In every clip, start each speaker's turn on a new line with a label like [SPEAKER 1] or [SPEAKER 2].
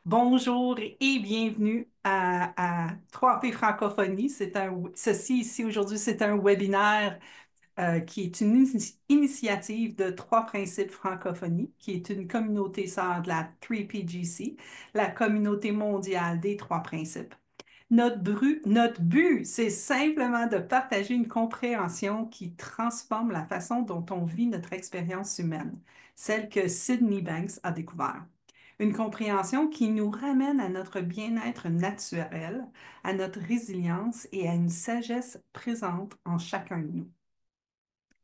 [SPEAKER 1] Bonjour et bienvenue à 3P Francophonie. Ceci ici aujourd'hui, c'est un webinaire qui est une initiative de Trois Principes Francophonie, qui est une communauté sœur de la 3PGC, la communauté mondiale des Trois Principes. Notre but, c'est simplement de partager une compréhension qui transforme la façon dont on vit notre expérience humaine, celle que Sydney Banks a découverte. Une compréhension qui nous ramène à notre bien-être naturel, à notre résilience et à une sagesse présente en chacun de nous.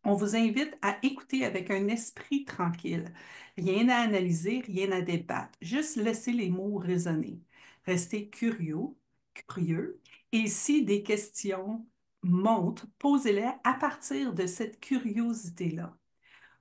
[SPEAKER 1] On vous invite à écouter avec un esprit tranquille. Rien à analyser, rien à débattre. Juste laisser les mots résonner. Restez curieux. Et si des questions montent, posez-les à partir de cette curiosité-là.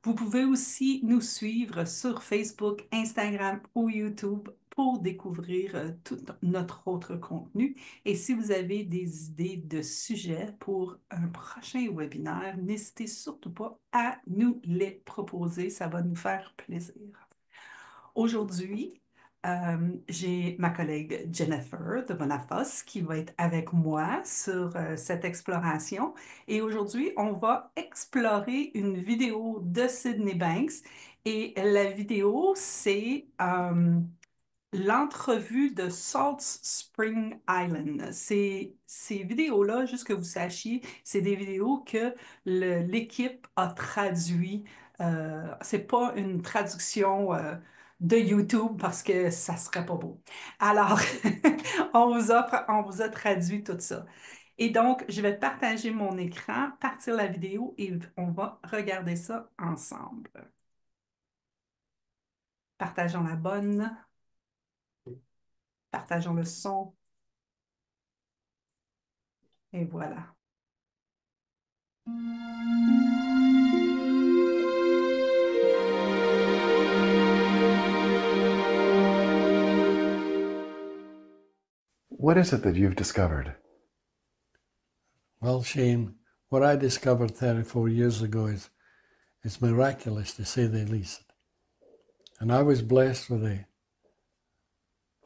[SPEAKER 1] Vous pouvez aussi nous suivre sur Facebook, Instagram ou YouTube pour découvrir tout notre autre contenu. Et si vous avez des idées de sujets pour un prochain webinaire, n'hésitez surtout pas à nous les proposer. Ça va nous faire plaisir. Aujourd'hui, j'ai ma collègue Jennifer de Bonafos qui va être avec moi sur cette exploration. Et aujourd'hui, on va explorer une vidéo de Sydney Banks. Et la vidéo, c'est l'entrevue de Salt Spring Island. Ces vidéos-là, juste que vous sachiez, c'est des vidéos que l'équipe a traduit. C'est pas une traduction de YouTube parce que ça serait pas beau. Alors, on vous a traduit tout ça. Et donc, je vais partager mon écran, partir la vidéo et on va regarder ça ensemble. Partageons la bonne, partageons le son. Et voilà.
[SPEAKER 2] What is it that you've discovered?
[SPEAKER 3] Well, Shane, what I discovered 34 years ago is miraculous, to say the least. And I was blessed with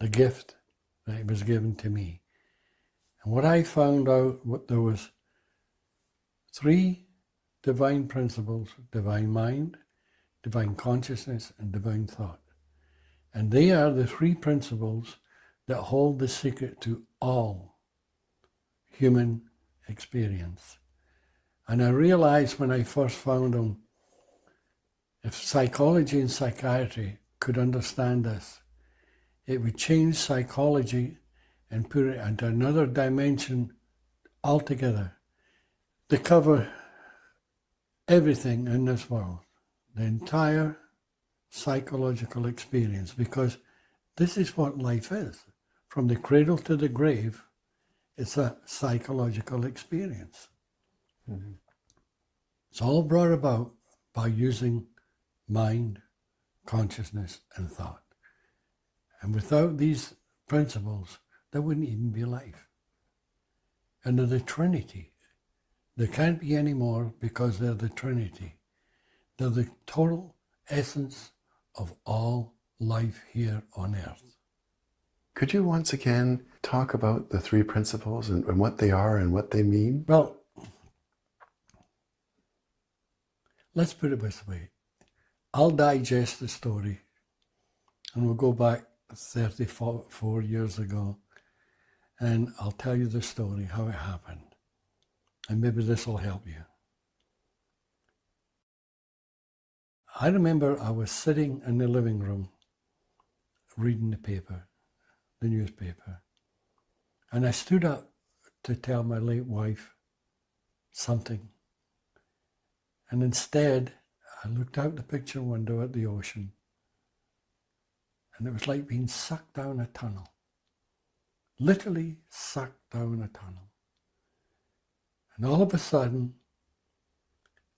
[SPEAKER 3] the gift that was given to me. And what I found out, there was three divine principles: divine mind, divine consciousness, and divine thought. And they are the three principles that hold the secret to all human experience. And I realized when I first found them, if psychology and psychiatry could understand this, it would change psychology and put it into another dimension altogether. They cover everything in this world, the entire psychological experience, because this is what life is. From the cradle to the grave, it's a psychological experience. Mm-hmm. It's all brought about by using mind, consciousness, and thought. And without these principles, there wouldn't even be life. And they're the Trinity. There can't be any more because they're the Trinity. They're the total essence of all life here on earth.
[SPEAKER 2] Could you once again talk about the three principles and what they are and what they mean?
[SPEAKER 3] Well, let's put it this way. I'll digest the story and we'll go back 34 years ago and I'll tell you the story, how it happened. And maybe this will help you. I remember I was sitting in the living room reading the paper, the newspaper, and I stood up to tell my late wife something. And instead, I looked out the picture window at the ocean, and it was like being sucked down a tunnel, literally sucked down a tunnel. And all of a sudden,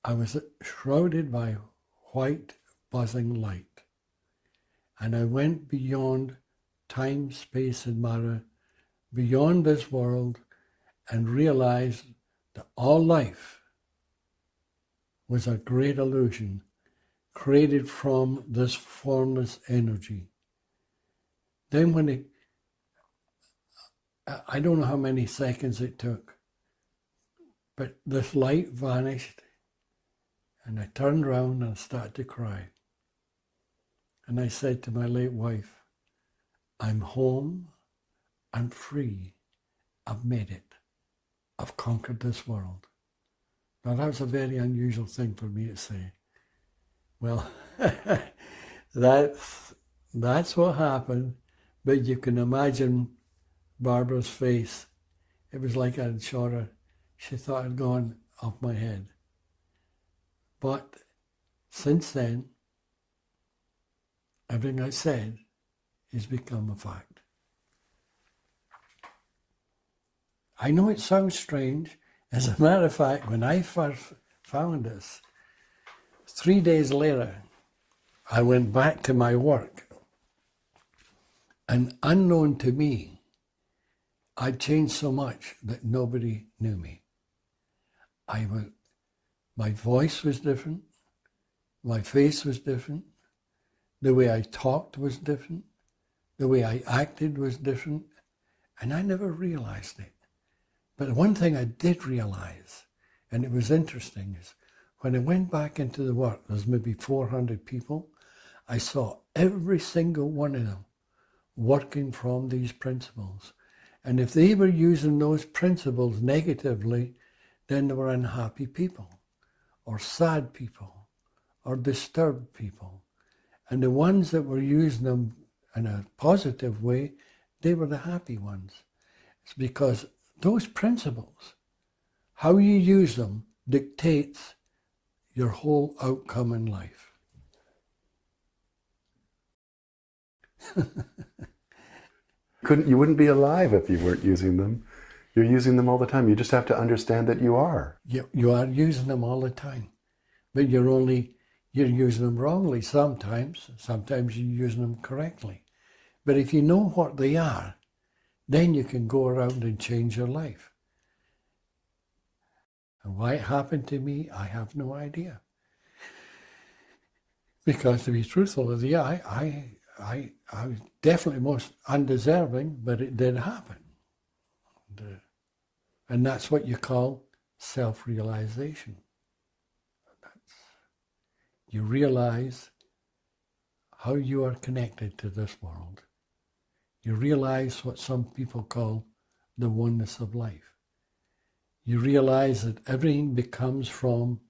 [SPEAKER 3] I was shrouded by white buzzing light. And I went beyond time, space, and matter, beyond this world, and realized that all life was a great illusion created from this formless energy. Then I don't know how many seconds it took, but this light vanished, and I turned around and started to cry. And I said to my late wife, I'm home, I'm free, I've made it, I've conquered this world. Now that was a very unusual thing for me to say. Well, that's what happened, but you can imagine Barbara's face. It was like I'd shot her. She thought I'd gone off my head. But since then, everything I said has become a fact. I know it sounds strange. As a matter of fact, when I first found this, 3 days later, I went back to my work. And unknown to me, I'd changed so much that nobody knew me. My voice was different. My face was different. The way I talked was different. The way I acted was different. And I never realized it. But one thing I did realize, and it was interesting, is when I went back into the work, there's maybe 400 people, I saw every single one of them working from these principles. And if they were using those principles negatively, then they were unhappy people, or sad people, or disturbed people. And the ones that were using them in a positive way, they were the happy ones. It's because those principles, how you use them, dictates your whole outcome in life.
[SPEAKER 2] You wouldn't be alive if you weren't using them. You're using them all the time. You just have to understand that you are.
[SPEAKER 3] You are using them all the time, but you're using them wrongly sometimes. Sometimes you're using them correctly. But if you know what they are, then you can go around and change your life. And why it happened to me, I have no idea. Because to be truthful with you, I was definitely most undeserving, but it did happen. And that's what you call self-realization. You realize how you are connected to this world. You realize what some people call the oneness of life. You realize that everything becomes from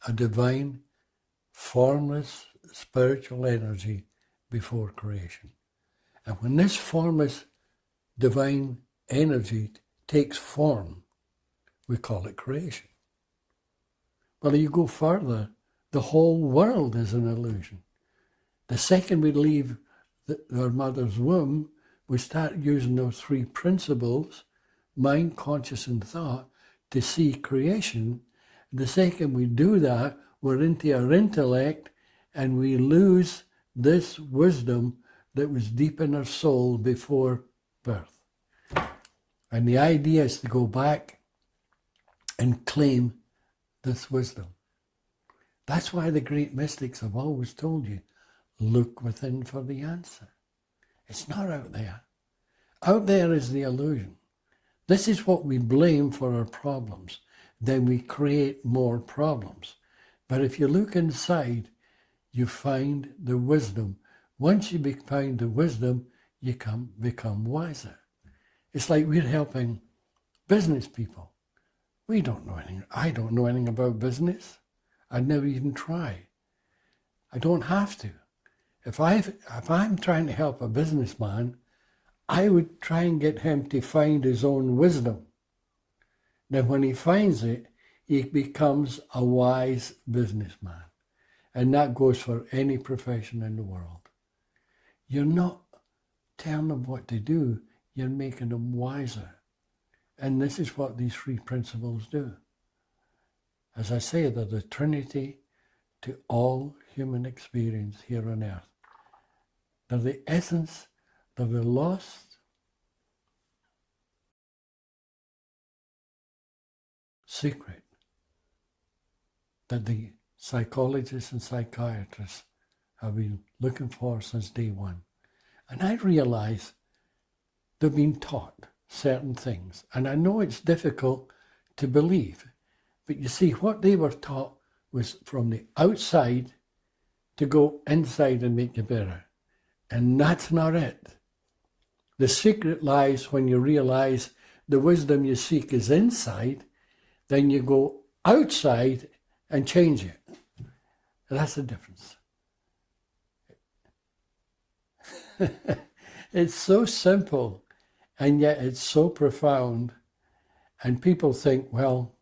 [SPEAKER 3] a divine, formless, spiritual energy before creation. And when this formless, divine energy takes form, we call it creation. Well, you go further, the whole world is an illusion. The second we leave our mother's womb, we start using those three principles, mind, conscious, and thought, to see creation. The second we do that, we're into our intellect, and we lose this wisdom that was deep in our soul before birth. And the idea is to go back and claim this wisdom. That's why the great mystics have always told you, look within for the answer. It's not out there. Out there is the illusion. This is what we blame for our problems. Then we create more problems. But if you look inside, you find the wisdom. Once you find the wisdom, you become wiser. It's like we're helping business people. We don't know anything. I don't know anything about business. I'd never even try. I don't have to. If I'm trying to help a businessman, I would try and get him to find his own wisdom. Then when he finds it, he becomes a wise businessman. And that goes for any profession in the world. You're not telling them what to do, you're making them wiser. And this is what these three principles do. As I say, they're the trinity to all human experience here on earth. They're the essence, they're the lost secret that the psychologists and psychiatrists have been looking for since day one. And I realize they've been taught certain things. And I know it's difficult to believe, but you see, what they were taught was from the outside to go inside and make you better. And that's not it. The secret lies when you realize the wisdom you seek is inside, then you go outside and change it. That's the difference. It's so simple, and yet it's so profound. And people think, well,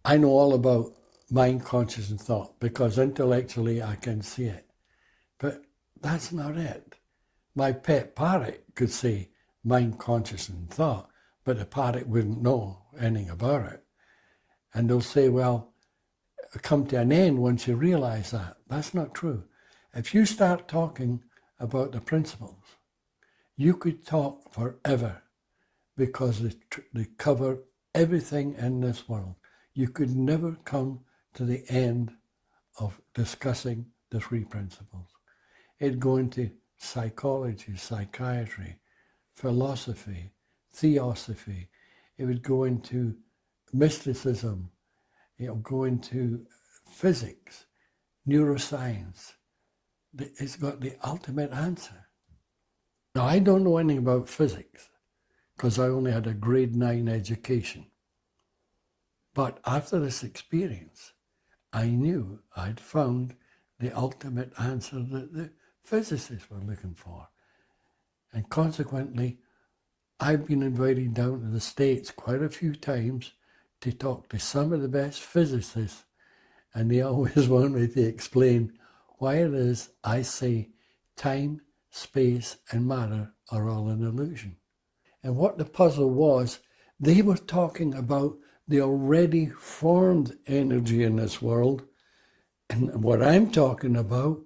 [SPEAKER 3] I know all about mind, conscious, and thought because intellectually I can see it. But that's not it. My pet parrot could say mind, conscious, and thought, but the parrot wouldn't know anything about it. And they'll say, well, come to an end once you realize that. That's not true. If you start talking about the principles, you could talk forever because they cover everything in this world. You could never come to the end of discussing the three principles. It'd go into psychology, psychiatry, philosophy, theosophy. It would go into mysticism. It would go into physics, neuroscience. It's got the ultimate answer. Now, I don't know anything about physics because I only had a grade 9 education. But after this experience, I knew I'd found the ultimate answer that the physicists were looking for. And consequently, I've been invited down to the States quite a few times to talk to some of the best physicists, and they always want me to explain why it is I say time, space, and matter are all an illusion. And what the puzzle was, they were talking about the already formed energy in this world. And what I'm talking about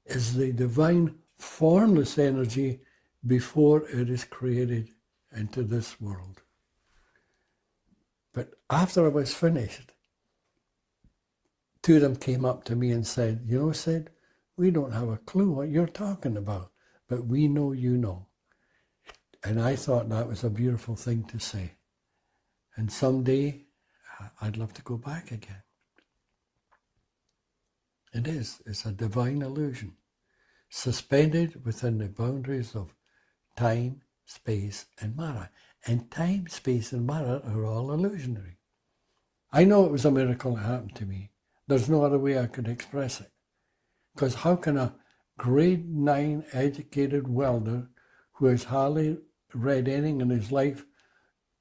[SPEAKER 3] is the divine formless energy before it is created into this world. But after I was finished, two of them came up to me and said, you know, Sid, we don't have a clue what you're talking about, but we know you know. And I thought that was a beautiful thing to say. And someday, I'd love to go back again. It is. It's a divine illusion, suspended within the boundaries of time, space, and matter. And time, space, and matter are all illusionary. I know it was a miracle that happened to me. There's no other way I could express it. Because how can a grade 9 educated welder who has hardly read anything in his life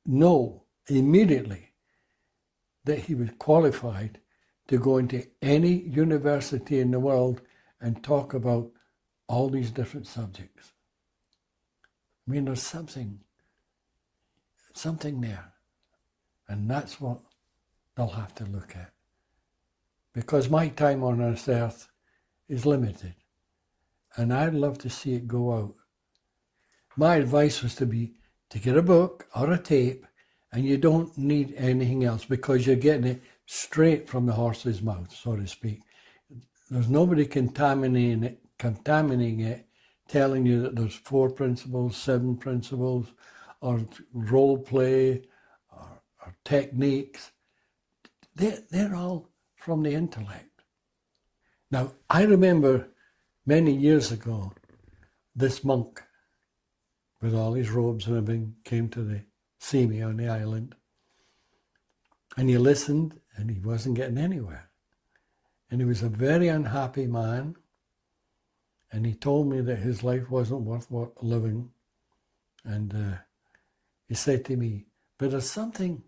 [SPEAKER 3] know immediately that he was qualified to go into any university in the world and talk about all these different subjects? I mean, there's something there. And that's what they'll have to look at. Because my time on this earth is limited. And I'd love to see it go out. My advice was to get a book or a tape, and you don't need anything else because you're getting it straight from the horse's mouth, so to speak. There's nobody contaminating it, telling you that there's 4 principles, 7 principles, or role play, or techniques. They're all from the intellect. Now, I remember many years ago, this monk, with all his robes and everything, came to see me on the island. And he listened, and he wasn't getting anywhere. And he was a very unhappy man. And he told me that his life wasn't worth living. And he said to me, but there's something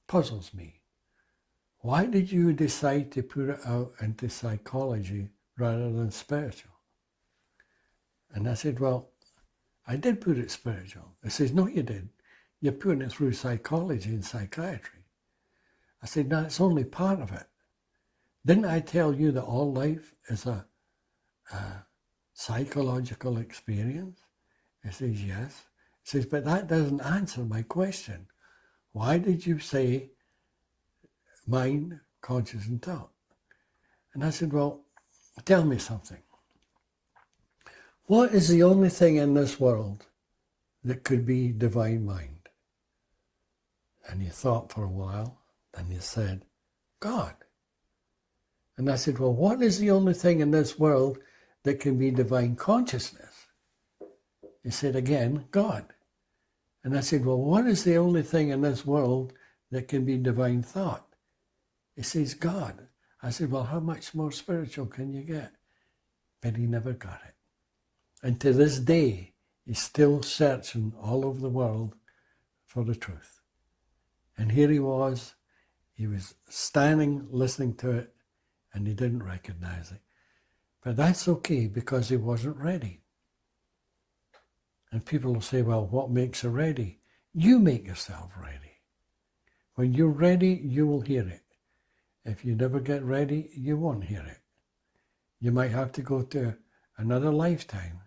[SPEAKER 3] puzzles me. Why did you decide to put it out into psychology rather than spiritual? And I said, well, I did put it spiritual. He says, no, you didn't. You're putting it through psychology and psychiatry. I said, no, it's only part of it. Didn't I tell you that all life is a psychological experience? He says, yes. He says, but that doesn't answer my question. Why did you say mind, conscious, and thought? And I said, well, tell me something. what is the only thing in this world that could be divine mind? And he thought for a while, and he said, God. And I said, well, what is the only thing in this world that can be divine consciousness? He said again, God. And I said, well, what is the only thing in this world that can be divine thought? He says, God. I said, well, how much more spiritual can you get? But he never got it. And to this day, he's still searching all over the world for the truth. And here he was standing listening to it, and he didn't recognize it. But that's okay, because he wasn't ready. And people will say, well, what makes you ready? You make yourself ready. When you're ready, you will hear it. If you never get ready, you won't hear it. You might have to go to another lifetime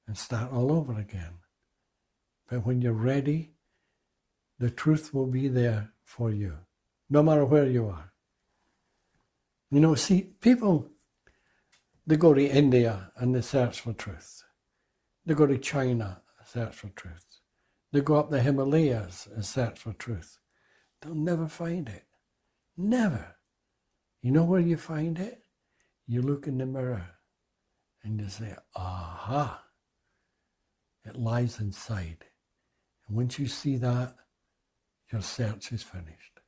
[SPEAKER 3] and start all over again. But when you're ready, the truth will be there for you, no matter where you are. You know, see, people, they go to India and they search for truth. They go to China and search for truth. They go up the Himalayas and search for truth. They'll never find it. Never. You know where you find it? You look in the mirror and you say, aha, it lies inside. And once you see that, your search is finished.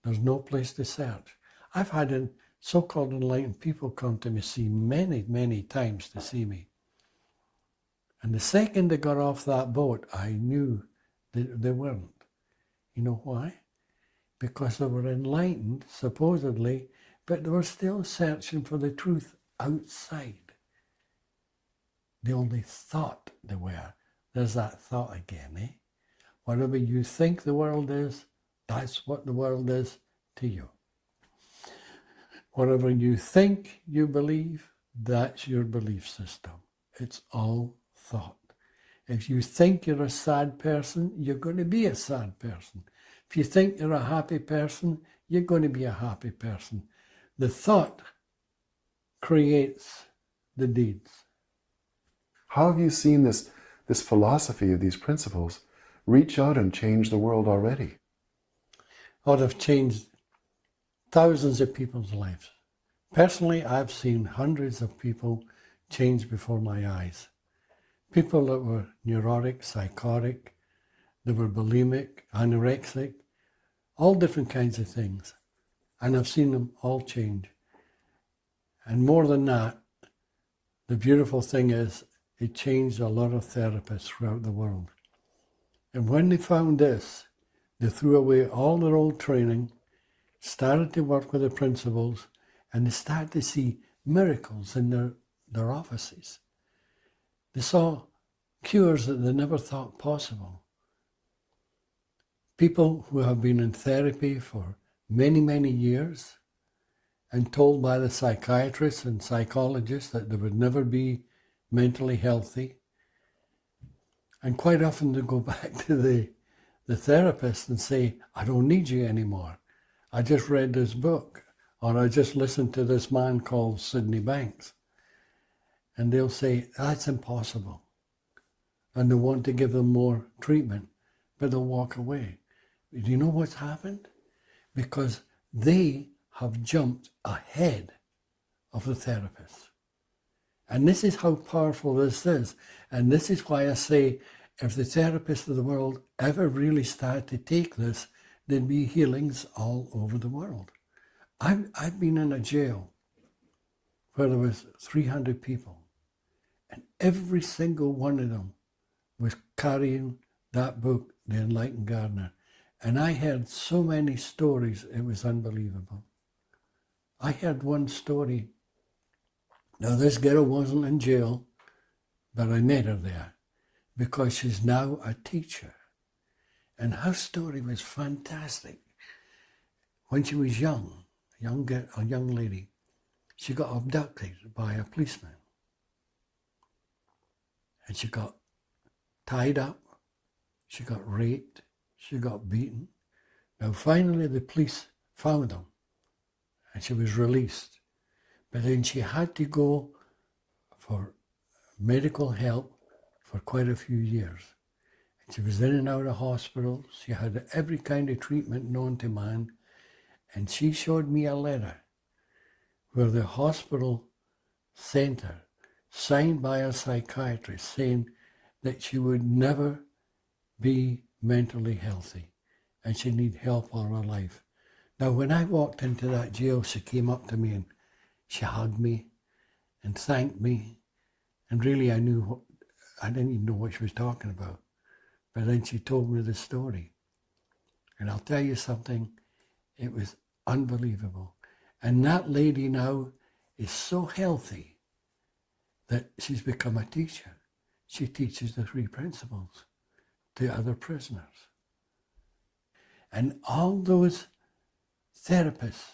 [SPEAKER 3] There's no place to search. I've had so-called enlightened people come to me, see many, many times to see me. And the second they got off that boat, I knew that they weren't. You know why? Because they were enlightened, supposedly, but they were still searching for the truth outside. They only thought they were. There's that thought again, eh? Whatever you think the world is, that's what the world is to you. Whatever you think you believe, that's your belief system. It's all thought. If you think you're a sad person, you're going to be a sad person. If you think you're a happy person, you're going to be a happy person. The thought creates the deeds.
[SPEAKER 2] How have you seen this philosophy of these principles reach out and change the world already?
[SPEAKER 3] Oh, they've changed thousands of people's lives. Personally, I've seen hundreds of people change before my eyes. People that were neurotic, psychotic, they were bulimic, anorexic, all different kinds of things. And I've seen them all change. And more than that, the beautiful thing is it changed a lot of therapists throughout the world. And when they found this, they threw away all their old training, started to work with the principles, and they started to see miracles in their offices. They saw cures that they never thought possible. People who have been in therapy for many, many years and told by the psychiatrists and psychologists that they would never be mentally healthy. And quite often they go back to the therapist and say, I don't need you anymore. I just read this book, or I just listened to this man called Sydney Banks. And they'll say, that's impossible. And they want to give them more treatment, but they'll walk away. Do you know what's happened? Because they have jumped ahead of the therapist. And this is how powerful this is. And this is why I say, if the therapists of the world ever really start to take this, there'd be healings all over the world. I've been in a jail where there was 300 people, and every single one of them was carrying that book, The Enlightened Gardener. And I heard so many stories, it was unbelievable. I heard one story. Now, this girl wasn't in jail, but I met her there because she's now a teacher. And her story was fantastic. When she was young, a young lady, she got abducted by a policeman. And she got tied up, she got raped, she got beaten. Now finally the police found them and she was released. But then she had to go for medical help for quite a few years. And she was in and out of hospitals. She had every kind of treatment known to man. And she showed me a letter where the hospital sent her, signed by a psychiatrist, saying that she would never be mentally healthy and she'd need help all her life. Now, when I walked into that jail, she came up to me and she hugged me and thanked me. And really, I didn't even know what she was talking about. But then she told me the story. And I'll tell you something, it was unbelievable. And that lady now is so healthy that she's become a teacher. She teaches the 3 principles to other prisoners. And all those therapists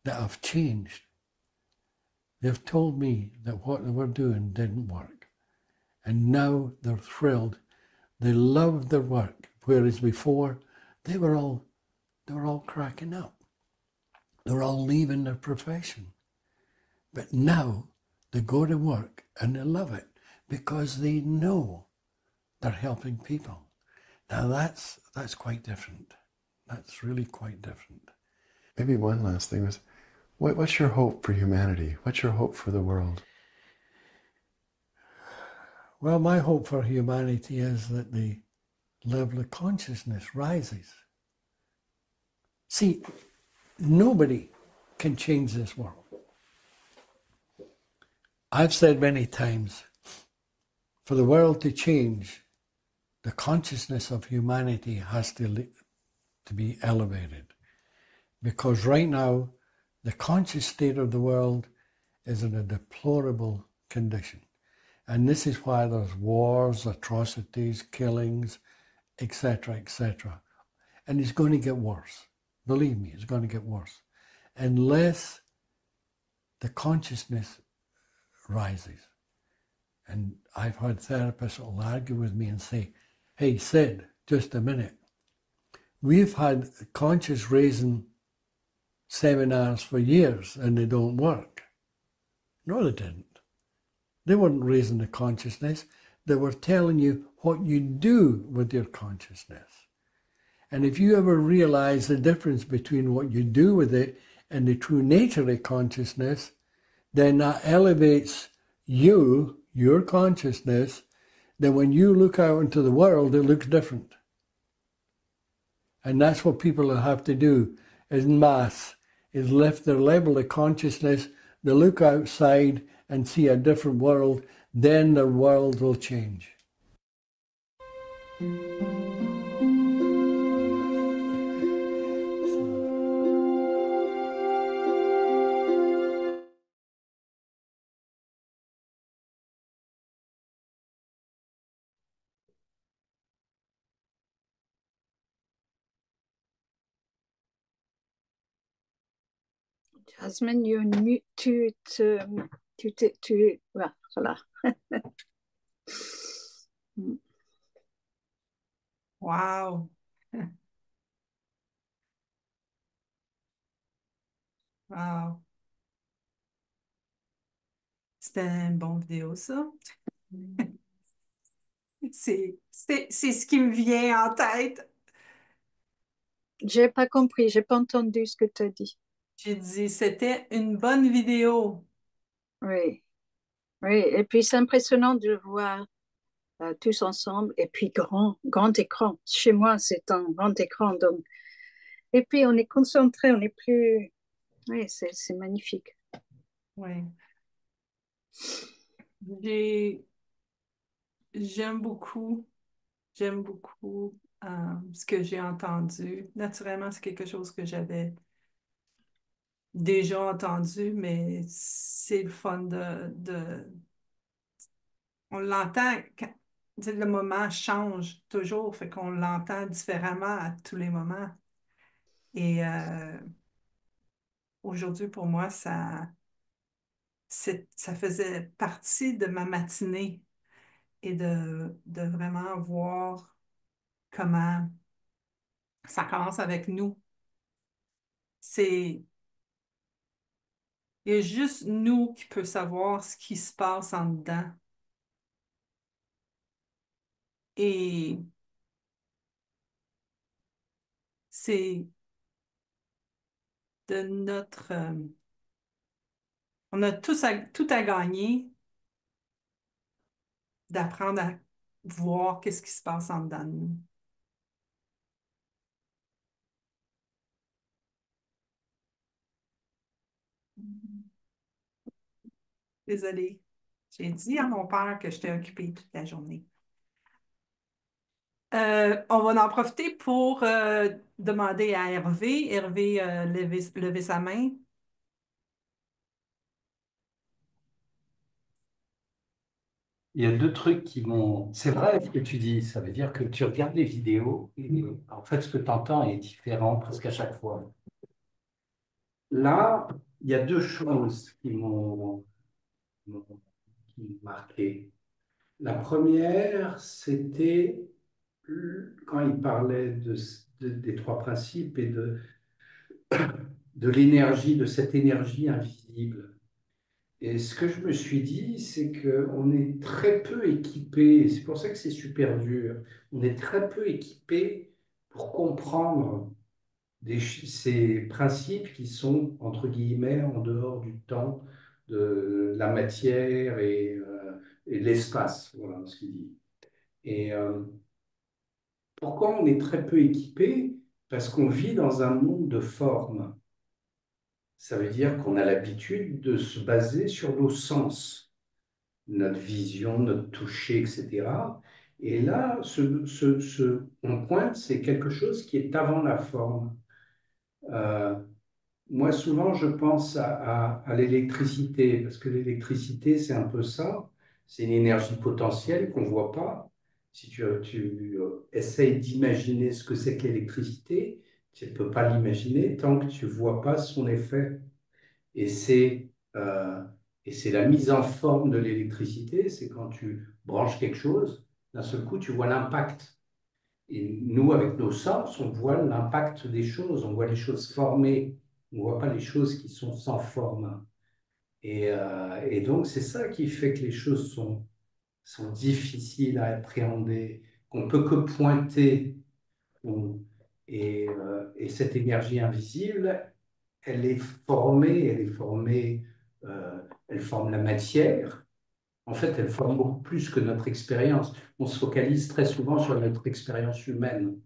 [SPEAKER 3] that have changed, they've told me that what they were doing didn't work. And now they're thrilled. They love their work, whereas before they were all cracking up. They were all leaving their profession. But now they go to work and they love it because they know they're helping people. Now that's quite different. That's really quite different.
[SPEAKER 2] Maybe one last thing was, what's your hope for humanity? What's your hope for the world?
[SPEAKER 3] Well, my hope for humanity is that the level of consciousness rises. See, nobody can change this world. I've said many times, for the world to change, the consciousness of humanity has to be elevated. Because right now, the conscious state of the world is in a deplorable condition. And this is why there's wars, atrocities, killings, etc., etc. And it's going to get worse. Believe me, it's going to get worse. Unless the consciousness rises. And I've had therapists that will argue with me and say, hey, Sid, just a minute. We've had conscious raising seminars for years and they don't work. No, they didn't. They weren't raising the consciousness. They were telling you what you do with your consciousness. And if you ever realize the difference between what you do with it and the true nature of consciousness, then that elevates you, your consciousness. Then when you look out into the world, it looks different. And that's what people have to do in mass, is lift their level of consciousness. They look outside and see a different world, then the world will change.
[SPEAKER 4] Jasmine, you're mute. Voilà.
[SPEAKER 1] Wow. Wow. C'était une bonne vidéo, ça. C'est ce qui me vient en tête.
[SPEAKER 4] J'ai pas compris, j'ai pas entendu ce que tu as dit.
[SPEAKER 1] J'ai dit, c'était une bonne vidéo.
[SPEAKER 4] Oui, oui. Et puis c'est impressionnant de le voir tous ensemble. Et puis grand écran. Chez moi, c'est un grand écran. Donc... Et puis on est concentré, on est plus. Oui, c'est magnifique.
[SPEAKER 1] Oui. J'aime beaucoup ce que j'ai entendu. Naturellement, c'est quelque chose que j'avais déjà entendu, mais c'est le fun on l'entend quand le moment change toujours, fait qu'on l'entend différemment à tous les moments. Et aujourd'hui, pour moi, ça faisait partie de ma matinée et de vraiment voir comment ça commence avec nous. Il y a juste nous qui peut savoir ce qui se passe en dedans. Et c'est de notre... on a tout à gagner d'apprendre à voir qu'est-ce qui se passe en dedans de nous. Désolée. J'ai dit à mon père que j'étais occupée toute la journée. On va en profiter pour demander à Hervé. Hervé, lever sa main.
[SPEAKER 5] Il y a deux trucs qui m'ont... C'est vrai ce que tu dis, ça veut dire que tu regardes les vidéos et en fait ce que tu entends est différent presque à chaque fois. Là, il y a deux choses qui m'ont marqué. La première, c'était quand il parlait des trois principes et de l'énergie, de cette énergie invisible. Et ce que je me suis dit, c'est qu'on est très peu équipé, et c'est pour ça que c'est super dur, on est très peu équipé pour comprendre ces principes qui sont, entre guillemets, en dehors du temps, de la matière et de l'espace, voilà ce qu'il dit. Et pourquoi on est très peu équipé? Parce qu'on vit dans un monde de formes. Ça veut dire qu'on a l'habitude de se baser sur nos sens, notre vision, notre toucher, etc. Et là, on pointe, c'est quelque chose qui est avant la forme. Euh, Moi, souvent, je pense à l'électricité, parce que l'électricité, c'est un peu ça. C'est une énergie potentielle qu'on ne voit pas. Si tu essayes d'imaginer ce que c'est que l'électricité, tu ne peux pas l'imaginer tant que tu ne vois pas son effet. Et euh, c'est la mise en forme de l'électricité, c'est quand tu branches quelque chose, d'un seul coup, tu vois l'impact. Et nous, avec nos sens, on voit l'impact des choses, on voit les choses formées, on ne voit pas les choses qui sont sans forme. Et donc, c'est ça qui fait que les choses sont difficiles à appréhender, qu'on peut que pointer. On- et cette énergie invisible, elle est formée, elle forme la matière. En fait, elle forme beaucoup plus que notre expérience. On se focalise très souvent sur notre expérience humaine,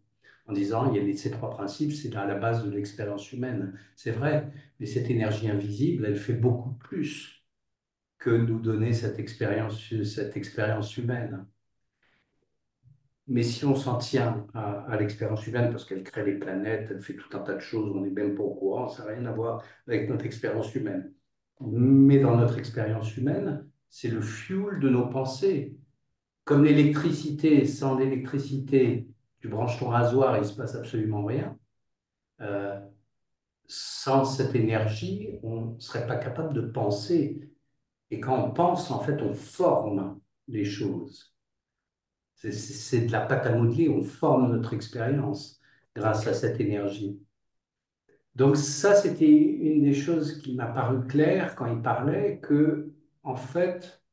[SPEAKER 5] en disant, il y a ces trois principes, c'est à la base de l'expérience humaine. C'est vrai, mais cette énergie invisible, elle fait beaucoup plus que nous donner cette expérience humaine. Mais si on s'en tient à l'expérience humaine, parce qu'elle crée les planètes, elle fait tout un tas de choses, on n'est même pas au courant, ça n'a rien à voir avec notre expérience humaine. Mais dans notre expérience humaine, c'est le fuel de nos pensées. Comme l'électricité, sans l'électricité, tu branches ton rasoir et il ne se passe absolument rien. Euh, Sans cette énergie, on ne serait pas capable de penser. Et quand on pense, en fait, on forme les choses. C'est de la pâte à modeler, on forme notre expérience grâce à cette énergie. Donc ça, c'était une des choses qui m'a paru claire quand il parlait que, en fait,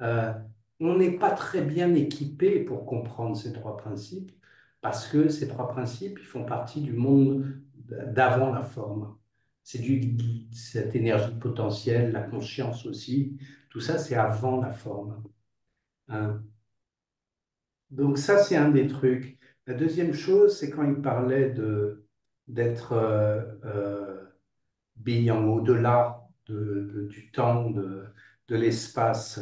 [SPEAKER 5] euh, on n'est pas très bien équipé pour comprendre ces trois principes parce que ces trois principes, ils font partie du monde d'avant la forme. C'est cette énergie potentielle, la conscience aussi, tout ça, c'est avant la forme, hein. Donc ça, c'est un des trucs. La deuxième chose, c'est quand il parlait d'être brillant au-delà du temps, de l'espace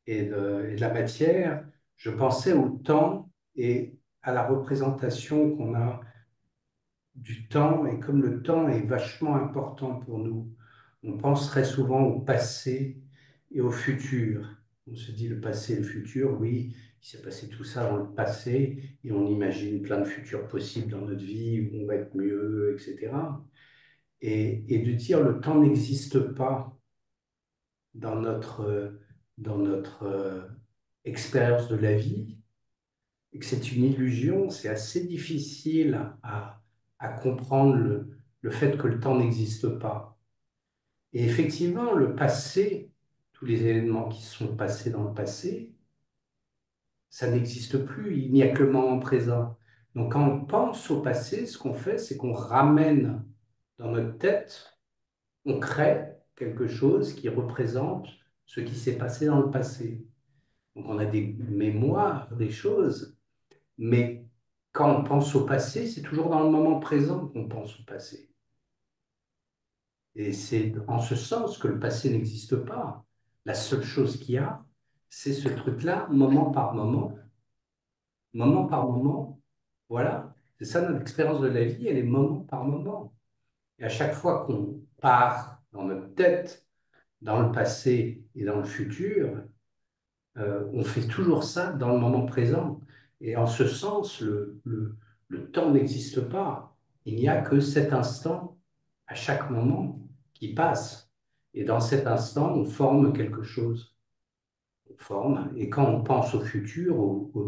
[SPEAKER 5] et de la matière. Je pensais au temps et à la représentation qu'on a du temps. Et comme le temps est vachement important pour nous, on pense très souvent au passé et au futur. On se dit le passé et le futur, oui, il s'est passé tout ça dans le passé et on imagine plein de futurs possibles dans notre vie où on va être mieux, etc. Et de dire le temps n'existe pas dans notre expérience de la vie, et que c'est une illusion, c'est assez difficile à comprendre le fait que le temps n'existe pas. Et effectivement, le passé, tous les événements qui sont passés dans le passé, Ça n'existe plus, il n'y a que le moment présent. Donc quand on pense au passé, ce qu'on fait, c'est qu'on ramène dans notre tête, on crée quelque chose qui représente ce qui s'est passé dans le passé. Donc on a des mémoires, des choses, mais quand on pense au passé, c'est toujours dans le moment présent qu'on pense au passé. Et c'est en ce sens que le passé n'existe pas. La seule chose qu'il y a, c'est ce truc-là, moment par moment, moment par moment. Voilà, c'est ça notre expérience de la vie, elle est moment par moment. Et à chaque fois qu'on part dans notre tête, dans le passé et dans le futur, on fait toujours ça dans le moment présent. Et en ce sens, le temps n'existe pas. Il n'y a que cet instant à chaque moment qui passe. Et dans cet instant, on forme quelque chose. On forme. Et quand on pense au futur,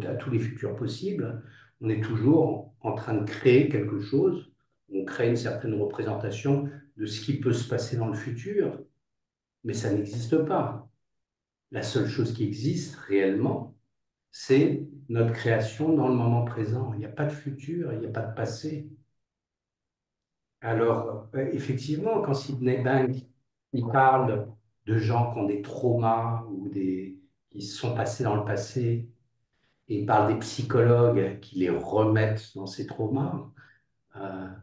[SPEAKER 5] à tous les futurs possibles, on est toujours en train de créer quelque chose. On crée une certaine représentation de ce qui peut se passer dans le futur, mais ça n'existe pas. La seule chose qui existe réellement, c'est notre création dans le moment présent. Il n'y a pas de futur, il n'y a pas de passé. Alors, effectivement, quand Sydney Bank il parle de gens qui ont des traumas ou qui se sont passés dans le passé, et il parle des psychologues qui les remettent dans ces traumas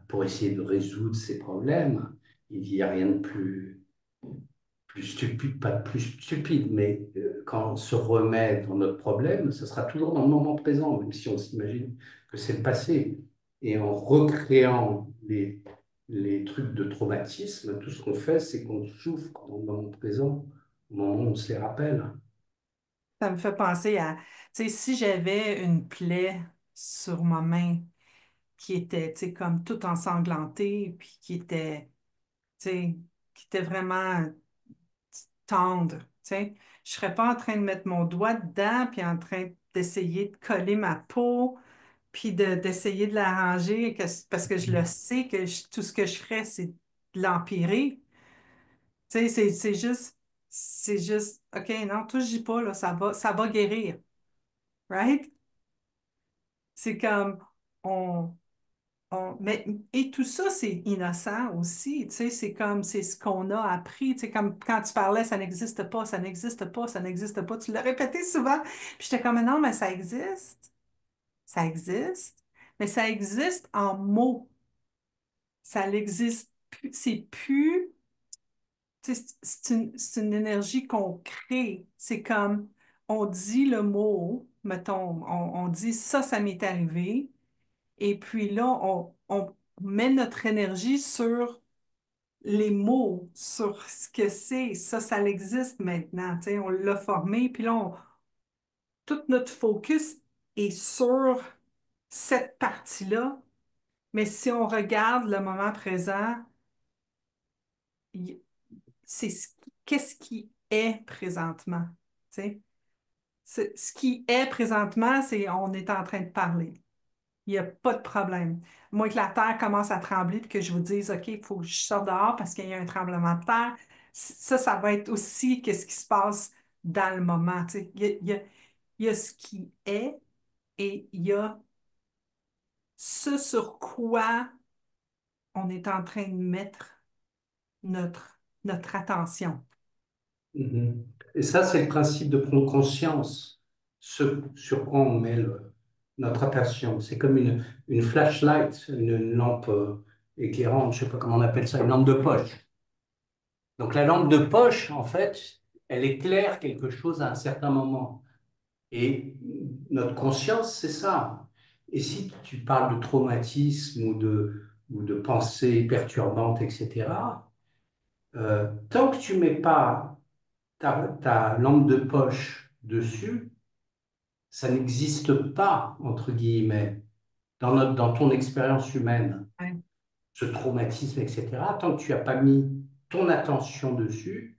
[SPEAKER 5] pour essayer de résoudre ces problèmes, il dit, il n'y a rien de plus stupide, pas de plus stupide, mais quand on se remet dans notre problème, ce sera toujours dans le moment présent, même si on s'imagine que c'est le passé. Et en recréant les trucs de traumatisme, tout ce qu'on fait, c'est qu'on souffre dans le moment présent, au moment où on se les rappelle.
[SPEAKER 1] Ça me fait penser à, tu sais, si j'avais une plaie sur ma main qui était, tu sais, comme toute ensanglantée, puis tu sais, qui était vraiment tendre, tu sais, je serais pas en train de mettre mon doigt dedans, puis en train d'essayer de coller ma peau, puis d'essayer de l'arranger, parce que je le sais que tout ce que je ferais, c'est de l'empirer. Tu sais, c'est juste, OK, non, touche pas, là, ça va guérir, right? C'est comme, on, mais, et tout ça, c'est innocent aussi, tu sais, c'est comme, c'est ce qu'on a appris, tu sais, comme quand tu parlais, ça n'existe pas, ça n'existe pas, ça n'existe pas, tu l'as répété souvent, puis j'étais comme, non, mais ça existe, mais ça existe en mots, ça n'existe plus, c'est plus, tu sais, c'est une énergie qu'on crée, c'est comme, on dit le mot, mettons, on dit ça m'est arrivé, et puis là, on met notre énergie sur les mots, sur ce que c'est. Ça existe maintenant. Tu sais, on l'a formé, puis là, tout notre focus est sur cette partie-là. Mais si on regarde le moment présent, il- c'est qu'est-ce qui est présentement. Tu sais? Ce qui est présentement, c'est on est en train de parler. Il n'y a pas de problème. Moi, que la terre commence à trembler et que je vous dise, OK, il faut que je sorte dehors parce qu'il y a un tremblement de terre, ça va être aussi qu'est-ce qui se passe dans le moment. Tu sais. Il y a ce qui est et il y a ce sur quoi on est en train de mettre notre attention.
[SPEAKER 5] Mhm. Et ça, c'est le principe de prendre conscience, ce sur quoi on met notre attention. C'est comme une flashlight, une lampe éclairante, je ne sais pas comment on appelle ça, une lampe de poche. Donc la lampe de poche, en fait, elle éclaire quelque chose à un certain moment. Et notre conscience, c'est ça. Et si tu parles de traumatisme ou de pensées perturbantes, etc., tant que tu mets pas ta lampe de poche dessus, ça n'existe pas, entre guillemets, dans ton expérience humaine,
[SPEAKER 1] Ouais.
[SPEAKER 5] ce traumatisme, etc. Tant que tu n'as pas mis ton attention dessus,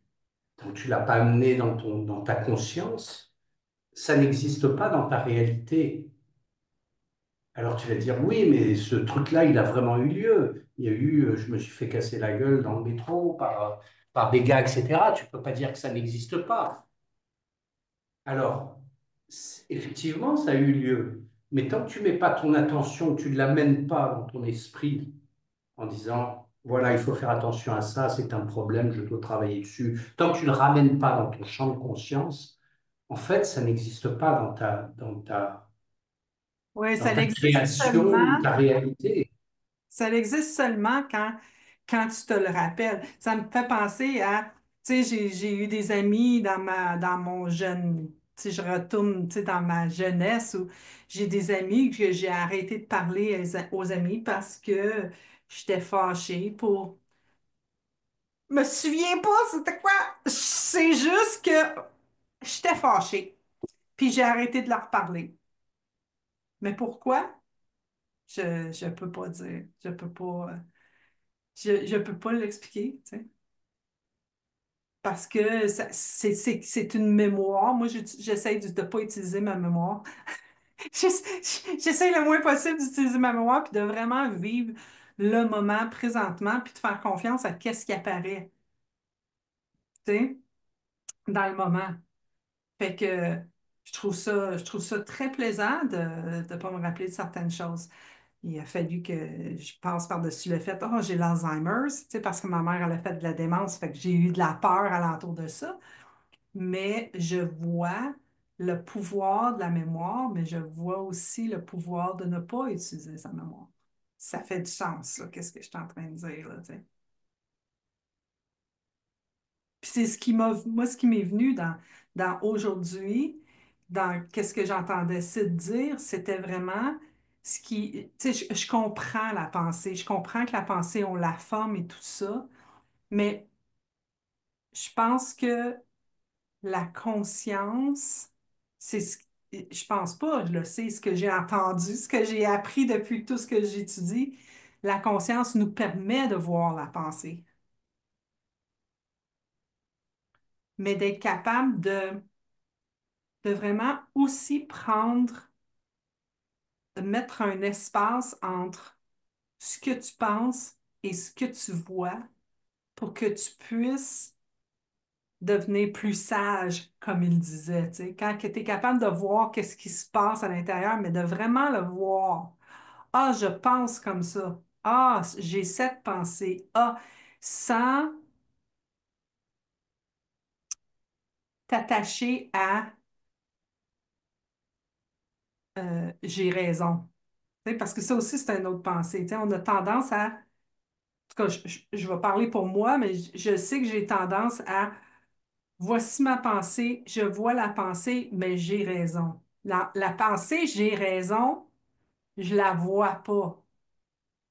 [SPEAKER 5] tant que tu l'as pas amené dans ta conscience, ça n'existe pas dans ta réalité. Alors tu vas dire, oui, mais ce truc-là, il a vraiment eu lieu. Il y a eu, je me suis fait casser la gueule dans le métro par des gars, etc. Tu ne peux pas dire que ça n'existe pas. Alors, Effectivement, ça a eu lieu. Mais tant que tu mets pas ton attention, tu ne l'amènes pas dans ton esprit en disant, voilà, il faut faire attention à ça, c'est un problème, je dois travailler dessus. Tant que tu ne le ramènes pas dans ton champ de conscience, en fait, ça n'existe pas
[SPEAKER 1] Oui,
[SPEAKER 5] dans
[SPEAKER 1] ça
[SPEAKER 5] ta
[SPEAKER 1] existe
[SPEAKER 5] création ou
[SPEAKER 1] seulement.
[SPEAKER 5] ta réalité.
[SPEAKER 1] Ça existe seulement quand tu te le rappelles. Ça me fait penser à, tu sais, j'ai eu des amis dans mon jeune, si je retourne, tu sais, dans ma jeunesse où j'ai des amis que j'ai arrêté de parler aux amis parce que j'étais fâchée pour. Me souviens pas, c'était quoi? C'est juste que j'étais fâchée. Puis j'ai arrêté de leur parler. Mais pourquoi? Je peux pas dire. Je peux pas l'expliquer, tu sais. Parce que c'est une mémoire. Moi, j'essaie de ne pas utiliser ma mémoire. J'essaie le moins possible d'utiliser ma mémoire puis de vraiment vivre le moment présentement puis de faire confiance à qu'est-ce qui apparaît, tu sais, dans le moment. Fait que je trouve ça très plaisant de ne pas me rappeler de certaines choses. Il a fallu que je passe par-dessus le fait, oh, j'ai l'Alzheimer's, tu sais, parce que ma mère, elle a fait de la démence, fait que j'ai eu de la peur alentour de ça. Mais je vois le pouvoir de la mémoire, mais je vois aussi le pouvoir de ne pas utiliser sa mémoire. Ça fait du sens, là, qu'est-ce que je suis en train de dire, là, tu sais. Puis c'est moi, ce qui m'est venu dans aujourd'hui, dans qu'est-ce que j'entendais Sid dire, c'était vraiment tu sais, je comprends la pensée, je comprends que la pensée, on la forme et tout ça, mais je pense que la conscience, c'est ce, je pense pas, je le sais, ce que j'ai entendu, ce que j'ai appris depuis tout ce que j'étudie, la conscience nous permet de voir la pensée, mais d'être capable de vraiment aussi de mettre un espace entre ce que tu penses et ce que tu vois pour que tu puisses devenir plus sage, comme il disait, tu sais, quand tu es capable de voir qu'est-ce qui se passe à l'intérieur, mais de vraiment le voir. Ah, je pense comme ça. Ah, j'ai cette pensée. Ah, sans t'attacher à j'ai raison. Tu sais, parce que ça aussi, c'est une autre pensée. Tu sais, on a tendance à, en tout cas, je vais parler pour moi, mais je sais que j'ai tendance à voici ma pensée, je vois la pensée, mais j'ai raison. La pensée, j'ai raison, je la vois pas.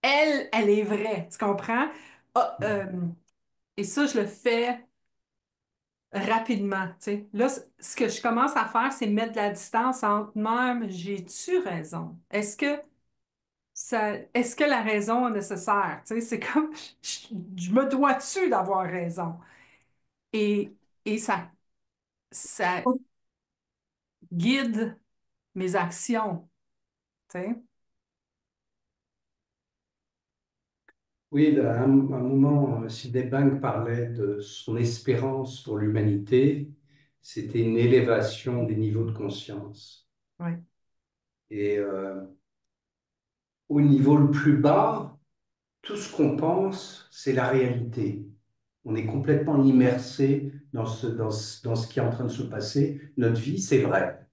[SPEAKER 1] Elle est vraie, tu comprends? Ah, et ça, je le fais rapidement, tu sais. Là, ce que je commence à faire, c'est mettre de la distance entre même, j'ai-tu raison? Est-ce que la raison est nécessaire? Tu sais, c'est comme, je me dois-tu d'avoir raison? Et, et ça guide mes actions, tu sais.
[SPEAKER 5] Oui, à un moment, Bank parlait de son espérance pour l'humanité. C'était une élévation des niveaux de conscience.
[SPEAKER 1] Ouais.
[SPEAKER 5] Et au niveau le plus bas, tout ce qu'on pense, c'est la réalité. On est complètement immersé dans ce qui est en train de se passer. Notre vie, c'est vrai.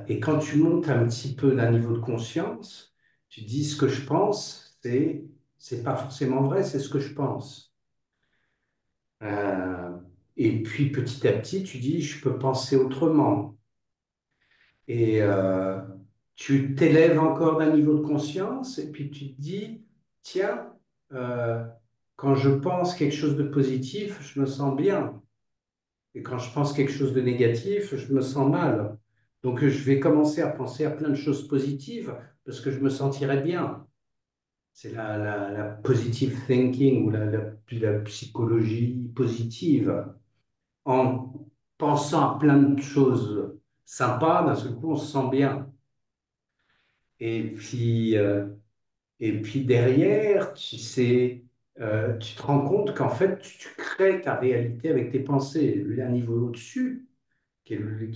[SPEAKER 5] Et quand tu montes un petit peu d'un niveau de conscience, tu dis ce que je pense, c'est pas forcément vrai, c'est ce que je pense. Euh, et puis petit à petit, tu dis je peux penser autrement. Et tu t'élèves encore d'un niveau de conscience, et puis tu te dis tiens, euh, quand je pense quelque chose de positif, je me sens bien. Et quand je pense quelque chose de négatif, je me sens mal. Donc je vais commencer à penser à plein de choses positives parce que je me sentirai bien. C'est la positive thinking ou la psychologie positive. En pensant à plein de choses sympas, d'un seul coup, on se sent bien. Et puis, euh, et puis derrière, tu sais, tu te rends compte qu'en fait, tu crées ta réalité avec tes pensées. Un niveau au-dessus, qui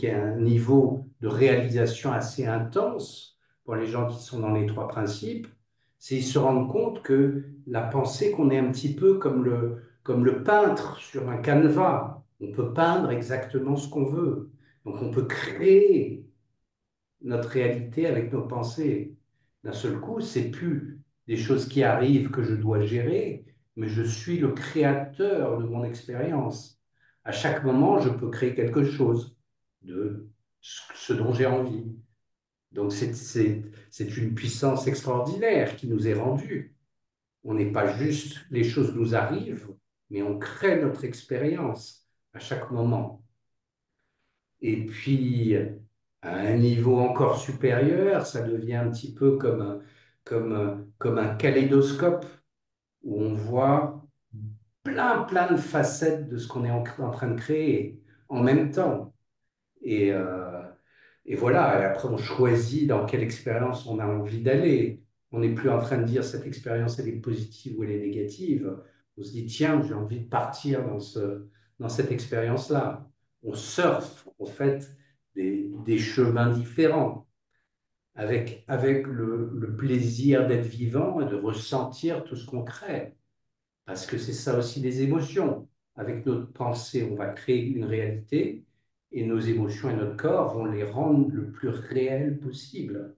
[SPEAKER 5] est un niveau de réalisation assez intense pour les gens qui sont dans les trois principes, c'est ils se rendent compte que la pensée, qu'on est un petit peu comme le peintre sur un canevas. On peut peindre exactement ce qu'on veut. Donc on peut créer notre réalité avec nos pensées. D'un seul coup, c'est plus des choses qui arrivent que je dois gérer, mais je suis le créateur de mon expérience. À chaque moment, je peux créer quelque chose de ce dont j'ai envie. Donc c'est une puissance extraordinaire qui nous est rendue. On n'est pas juste, les choses nous arrivent, mais on crée notre expérience à chaque moment. Et puis, à un niveau encore supérieur, ça devient un petit peu comme un kaléidoscope où on voit plein de facettes de ce qu'on est en train de créer en même temps. Et, euh, et voilà, et après on choisit dans quelle expérience on a envie d'aller. On n'est plus en train de dire cette expérience elle est positive ou elle est négative. On se dit tiens, j'ai envie de partir dans cette expérience-là. On surfe en fait des chemins différents avec le plaisir d'être vivant et de ressentir tout ce qu'on crée. Parce que c'est ça aussi les émotions. Avec notre pensée, on va créer une réalité et nos émotions et notre corps vont les rendre le plus réel possible.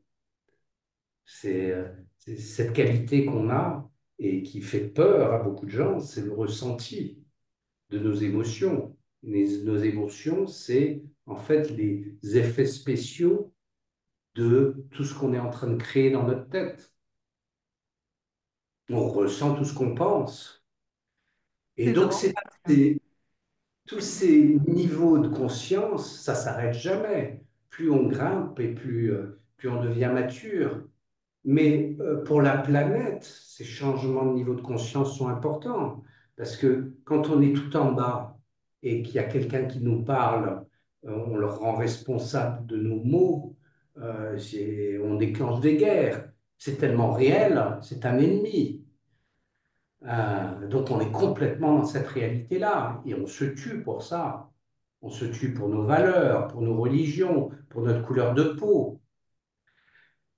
[SPEAKER 5] C'est c'est cette qualité qu'on a et qui fait peur à beaucoup de gens, c'est le ressenti de nos émotions. Nos émotions, c'est en fait les effets spéciaux de tout ce qu'on est en train de créer dans notre tête. On ressent tout ce qu'on pense. Et
[SPEAKER 1] C'est
[SPEAKER 5] donc,
[SPEAKER 1] drôle parce que
[SPEAKER 5] tous ces niveaux de conscience, ça s'arrête jamais. Plus on grimpe et plus on devient mature. Mais pour la planète, ces changements de niveau de conscience sont importants. Parce que quand on est tout en bas et qu'il y a quelqu'un qui nous parle, on le rend responsable de nos mots, on déclenche des guerres. C'est tellement réel, c'est un ennemi. Donc on est complètement dans cette réalité-là et on se tue pour ça. On se tue pour nos valeurs, pour nos religions, pour notre couleur de peau.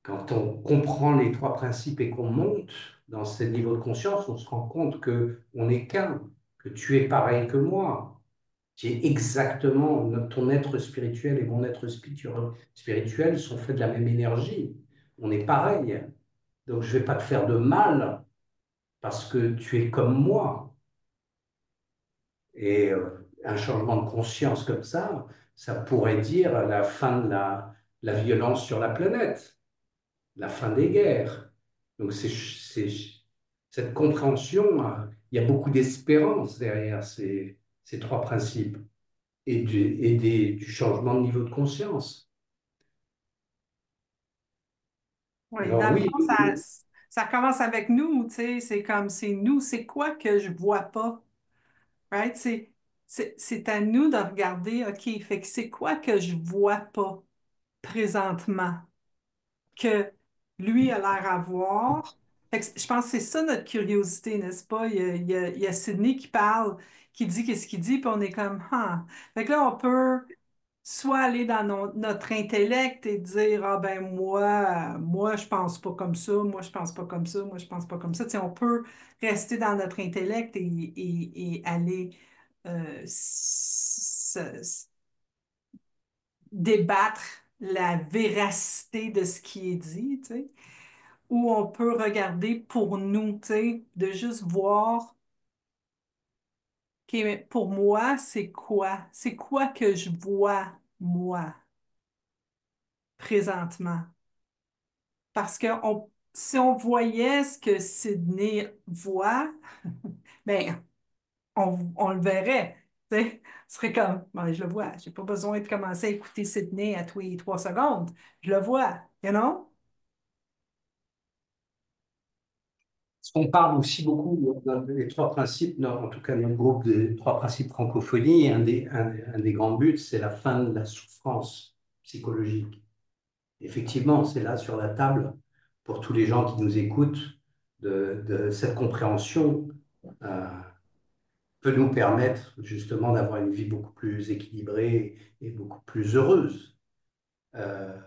[SPEAKER 5] Quand on comprend les trois principes et qu'on monte dans ce niveau de conscience, on se rend compte que on n'est qu'un, que tu es pareil que moi. Tu es exactement, ton être spirituel et mon être spirituel sont faits de la même énergie. On est pareil. Donc je ne vais pas te faire de mal parce que tu es comme moi. Et un changement de conscience comme ça pourrait dire la fin de la violence sur la planète, la fin des guerres. Donc cette compréhension, il y a beaucoup d'espérance derrière ces trois principes du changement de niveau de conscience.
[SPEAKER 1] oui,
[SPEAKER 5] Alors
[SPEAKER 1] dans le
[SPEAKER 5] oui,
[SPEAKER 1] fond, ça commence avec nous, tu sais, c'est comme c'est nous, c'est quoi que je vois pas, right? C'est à nous de regarder, OK, fait que c'est quoi que je vois pas présentement, que lui a l'air à voir. Fait que je pense que c'est ça notre curiosité, n'est-ce pas? Il y a Sydney qui parle, qui dit qu'est-ce qu'il dit, puis on est comme, ah. Fait que là, on peut soit aller dans notre intellect et dire, ah ben moi, je pense pas comme ça, moi, je pense pas comme ça, moi, je pense pas comme ça. Tu sais, on peut rester dans notre intellect et aller débattre la véracité de ce qui est dit, tu sais, ou on peut regarder pour nous, tu sais, de juste voir, OK, mais pour moi, c'est quoi? C'est quoi que je vois, moi, présentement? Parce que si on voyait ce que Sydney voit, ben, on le verrait. Tu sais, ce serait comme, bon, je le vois. J'ai pas besoin de commencer à écouter Sydney à tous les 3 secondes. Je le vois, you know?
[SPEAKER 5] on parle aussi beaucoup dans les trois principes, en tout cas dans le groupe des trois principes francophonie, un des grands buts, c'est la fin de la souffrance psychologique. Effectivement, c'est là sur la table pour tous les gens qui nous écoutent de cette compréhension. Euh, peut nous permettre justement d'avoir une vie beaucoup plus équilibrée et beaucoup plus heureuse. Euh,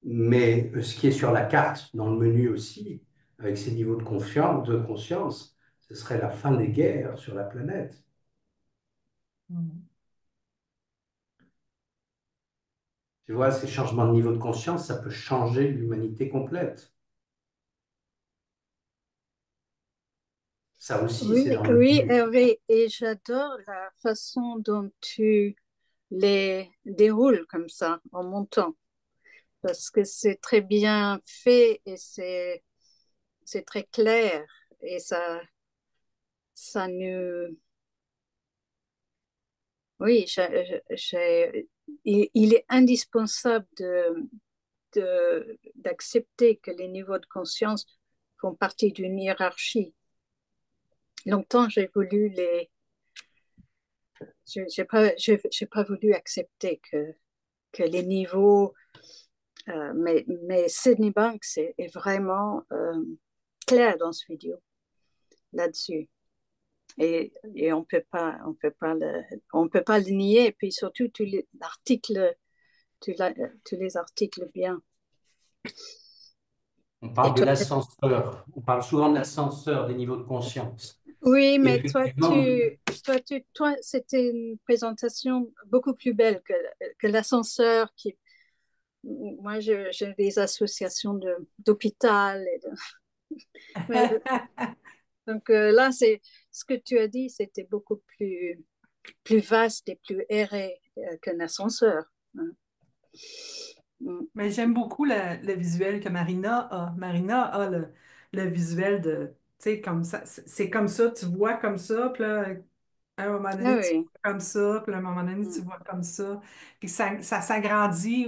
[SPEAKER 5] mais ce qui est sur la carte, dans le menu aussi, avec ces niveaux de conscience, ce serait la fin des guerres sur la planète.
[SPEAKER 1] Mm.
[SPEAKER 5] Tu vois, ces changements de niveau de conscience, ça peut changer l'humanité complète. Ça aussi,
[SPEAKER 4] Oui,
[SPEAKER 5] c'est dans le
[SPEAKER 4] oui,
[SPEAKER 5] menu.
[SPEAKER 4] Hervé, et j'adore la façon dont tu les déroules comme ça, en montant, parce que c'est très bien fait et c'est très clair et ça nous... Oui, il est indispensable d'accepter que les niveaux de conscience font partie d'une hiérarchie. Longtemps, j'ai pas voulu accepter que les niveaux, mais Sydney Banks est vraiment clair dans ce vidéo là-dessus. Et on peut pas le nier. Et puis surtout, tous les articles bien.
[SPEAKER 5] On
[SPEAKER 4] Et
[SPEAKER 5] parle de
[SPEAKER 4] toi,
[SPEAKER 5] l'ascenseur. On parle souvent de l'ascenseur des niveaux de conscience.
[SPEAKER 4] oui,
[SPEAKER 5] Et
[SPEAKER 4] mais
[SPEAKER 5] effectivement,
[SPEAKER 4] toi, c'était une présentation beaucoup plus belle que l'ascenseur qui, moi, j'ai des associations d'hôpital. Donc là, ce que tu as dit, c'était beaucoup plus vaste et plus aéré qu'un ascenseur. Hein. Mm.
[SPEAKER 1] Mais j'aime beaucoup le visuel que Marina a. Marina a le visuel de, tu sais, comme ça, c'est comme ça, tu vois comme ça, puis là, à un moment
[SPEAKER 4] Ah
[SPEAKER 1] donné, tu
[SPEAKER 4] oui.
[SPEAKER 1] vois comme ça, puis à un moment donné, tu
[SPEAKER 4] Mm.
[SPEAKER 1] vois comme ça. Puis ça s'agrandit,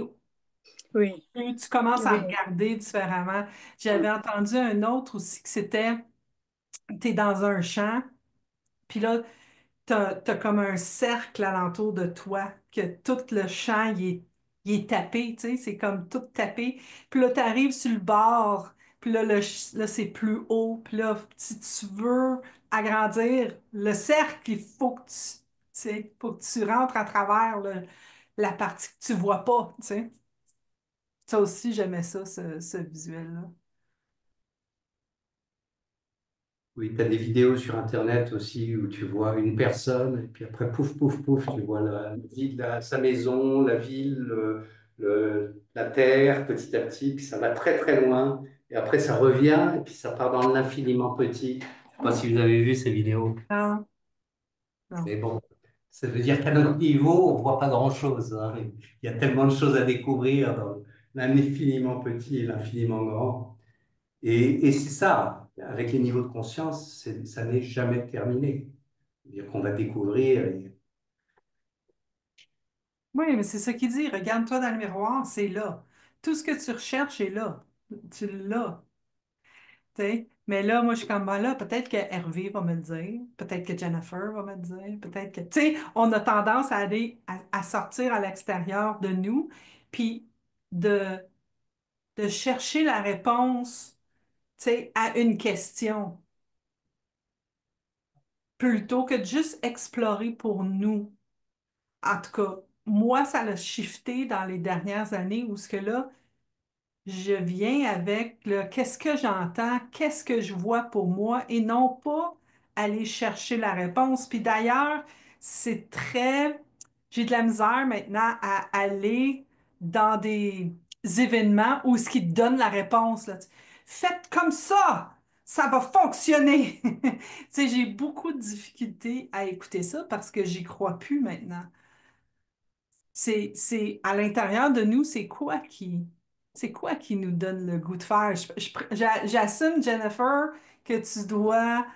[SPEAKER 4] Oui,
[SPEAKER 1] plus tu commences à
[SPEAKER 4] oui.
[SPEAKER 1] regarder différemment.
[SPEAKER 4] Mm.
[SPEAKER 1] J'avais entendu un autre aussi que c'était, tu es dans un champ, puis là, t'as comme un cercle alentour de toi, que tout le champ, il est tapé, tu sais, c'est comme tout tapé. Puis là, t'arrives sur le bord, puis là, là c'est plus haut. Puis là, si tu veux agrandir le cercle, il faut que tu sais, faut que tu rentres à travers la partie que tu vois pas, tu sais. Ça aussi, j'aimais ça, ce visuel-là.
[SPEAKER 5] oui, tu as des vidéos sur Internet aussi où tu vois une personne, et puis après, pouf, pouf, pouf, tu vois la vie de sa maison, la ville, la terre, petit à petit, puis ça va très très loin, et après ça revient, et puis ça part dans l'infiniment petit. Je sais pas si vous avez vu ces vidéos,
[SPEAKER 1] Non, non.
[SPEAKER 5] mais bon, ça veut dire qu'à notre niveau, on voit pas grand-chose, hein. Il y a tellement de choses à découvrir dans l'infiniment petit et l'infiniment grand. Et c'est ça, avec les niveaux de conscience, ça n'est jamais terminé. C'est-à-dire qu'on va découvrir.
[SPEAKER 1] Oui, mais c'est ça qu'il dit. Regarde-toi dans le miroir, c'est là. Tout ce que tu recherches est là. Tu l'as. Tu sais. Mais là, moi, je suis comme, ben là, peut-être que Hervé va me le dire, peut-être que Jennifer va me le dire, peut-être que, tu sais, on a tendance à aller, à sortir à l'extérieur de nous, puis de, de chercher la réponse, tu sais, à une question, plutôt que de juste explorer pour nous. En tout cas, moi, ça l'a shifté dans les dernières années où ce que là, je viens avec le qu'est-ce que j'entends, qu'est-ce que je vois pour moi et non pas aller chercher la réponse. Puis d'ailleurs, c'est très... J'ai de la misère maintenant à aller dans des événements où ce qui te donne la réponse, là. Faites comme ça va fonctionner. Tu sais, j'ai beaucoup de difficultés à écouter ça parce que j'y crois plus maintenant. À l'intérieur de nous, c'est quoi qui nous donne le goût de faire? J'assume, Jennifer, que tu dois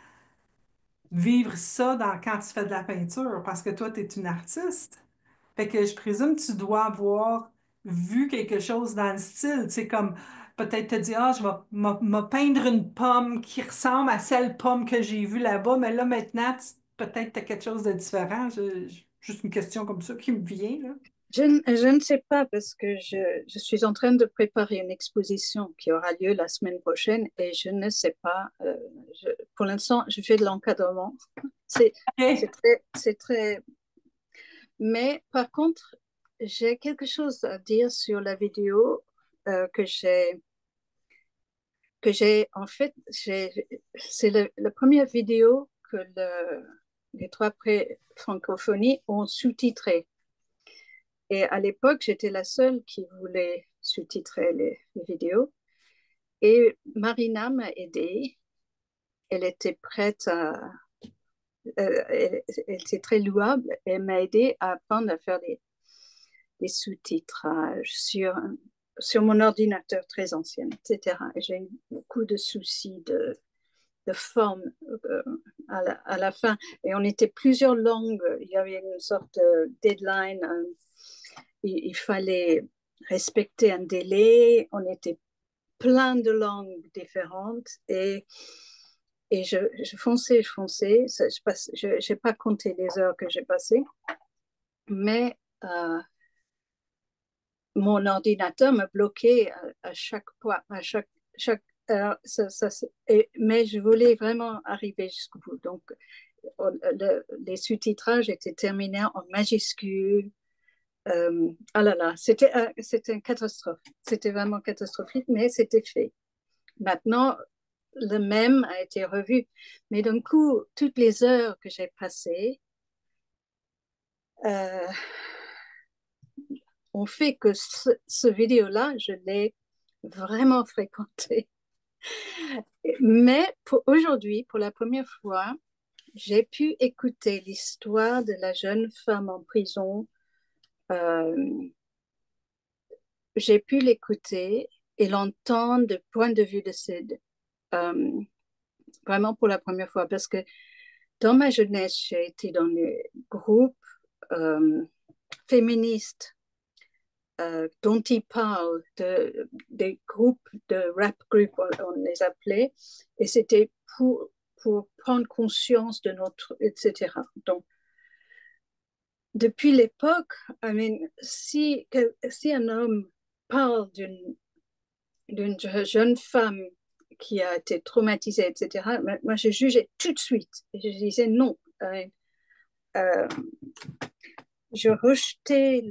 [SPEAKER 1] vivre ça quand tu fais de la peinture, parce que toi, tu es une artiste. Fait que je présume que tu dois avoir vu quelque chose dans le style. Tu sais, comme peut-être te dire, ah, je vais me peindre une pomme qui ressemble à celle pomme que j'ai vue là-bas, mais là, maintenant, peut-être tu as quelque chose de différent. Juste une question comme ça qui me vient, là.
[SPEAKER 4] Je ne sais pas parce que je suis en train de préparer une exposition qui aura lieu la semaine prochaine et je ne sais pas. Pour l'instant, je fais de l'encadrement. C'est
[SPEAKER 1] OK.
[SPEAKER 4] c'est très. Mais par contre, j'ai quelque chose à dire sur la vidéo en fait, c'est la première vidéo que les trois francophonies ont sous-titré. Et à l'époque, j'étais la seule qui voulait sous-titrer les vidéos. Et Marina m'a aidée. Elle était prête elle était très louable. Elle m'a aidée à apprendre à faire des sous-titrages sur mon ordinateur très ancien, etc. Et j'ai eu beaucoup de soucis de forme à la fin. Et on était plusieurs langues. Il y avait une sorte de deadline. Il fallait respecter un délai. On était plein de langues différentes et je fonçais, je fonçais. Je n'ai pas compté les heures que j'ai passées, mais mon ordinateur me bloquait à chaque point, chaque heure. Mais je voulais vraiment arriver jusqu'au bout. Donc, les sous-titrages étaient terminés en majuscules. Ah là là, c'était une catastrophe. C'était vraiment catastrophique, mais c'était fait. Maintenant, le même a été revu. Mais d'un coup, toutes les heures que j'ai passées euh, ont fait que ce vidéo-là, je l'ai vraiment fréquenté. Mais aujourd'hui, pour la première fois, j'ai pu écouter l'histoire de la jeune femme en prison. Euh, j'ai pu l'écouter et l'entendre du point de vue de Sid. Euh, Vraiment pour la première fois, parce que dans ma jeunesse, j'ai été dans les groupes euh, féministes dont il parle, des groupes de rap group, on les appelait, et c'était pour prendre conscience de notre, etc. Donc, depuis l'époque, I mean, si un homme parle d'une jeune femme qui a été traumatisée, etc., moi, je jugeais tout de suite. Et je disais non. Euh, je rejetais